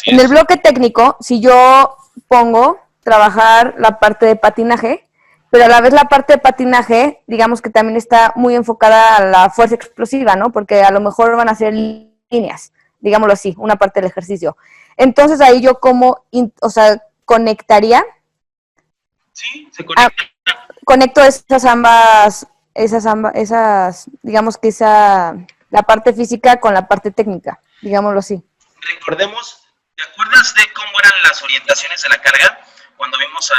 En el bloque técnico, si yo pongo trabajar la parte de patinaje, pero a la vez la parte de patinaje, digamos que también está muy enfocada a la fuerza explosiva, ¿no? Porque a lo mejor van a ser líneas, digámoslo así, una parte del ejercicio. Entonces ahí yo como, conectaría.
Sí, se conecta.
Conecto esas, digamos que la parte física con la parte técnica, digámoslo así.
Recordemos, ¿te acuerdas de cómo eran las orientaciones de la carga? Cuando vimos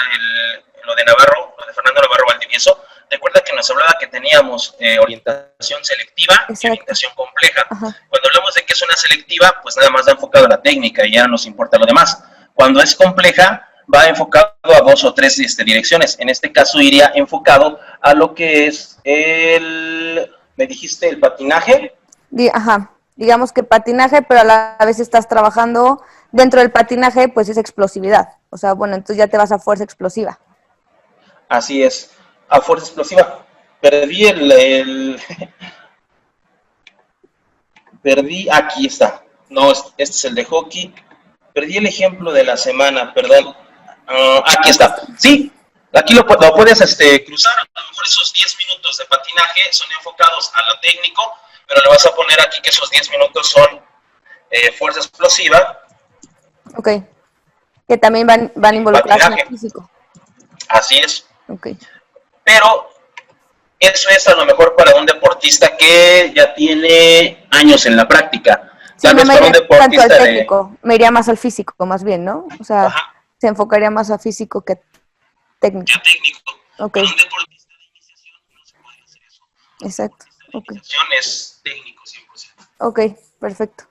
lo de Navarro, lo de Fernando Navarro Valdivieso, recuerda que nos hablaba que teníamos orientación selectiva. Exacto. Y orientación compleja. Ajá. Cuando hablamos de que es una selectiva, pues nada más da enfocado a la técnica y ya nos importa lo demás. Cuando es compleja, va enfocado a 2 o 3 direcciones. En este caso iría enfocado a lo que es ¿me dijiste el patinaje?
Ajá, digamos que patinaje, pero a la vez estás trabajando dentro del patinaje, pues es explosividad. O sea, bueno, entonces ya te vas a fuerza explosiva.
Así es, a fuerza explosiva. Perdí perdí, aquí está. No, este es el de hockey. Perdí el ejemplo de la semana, perdón. Aquí está. Sí, aquí lo puedes cruzar. A lo mejor esos 10 minutos de patinaje son enfocados a lo técnico, pero le vas a poner aquí que esos 10 minutos son fuerza explosiva.
Ok. Que también van involucrados en el físico.
Así es.
Ok.
Pero eso es a lo mejor para un deportista que ya tiene años en la práctica.
Tal vez para un deportista tanto al técnico, me iría más al físico, más bien, ¿no? O sea, ajá, se enfocaría más a físico que técnico.
Ya técnico.
Okay.
Para un deportista de iniciación no se puede hacer eso.
Exacto.
Okay. La iniciación es técnico 100%.
Ok, perfecto.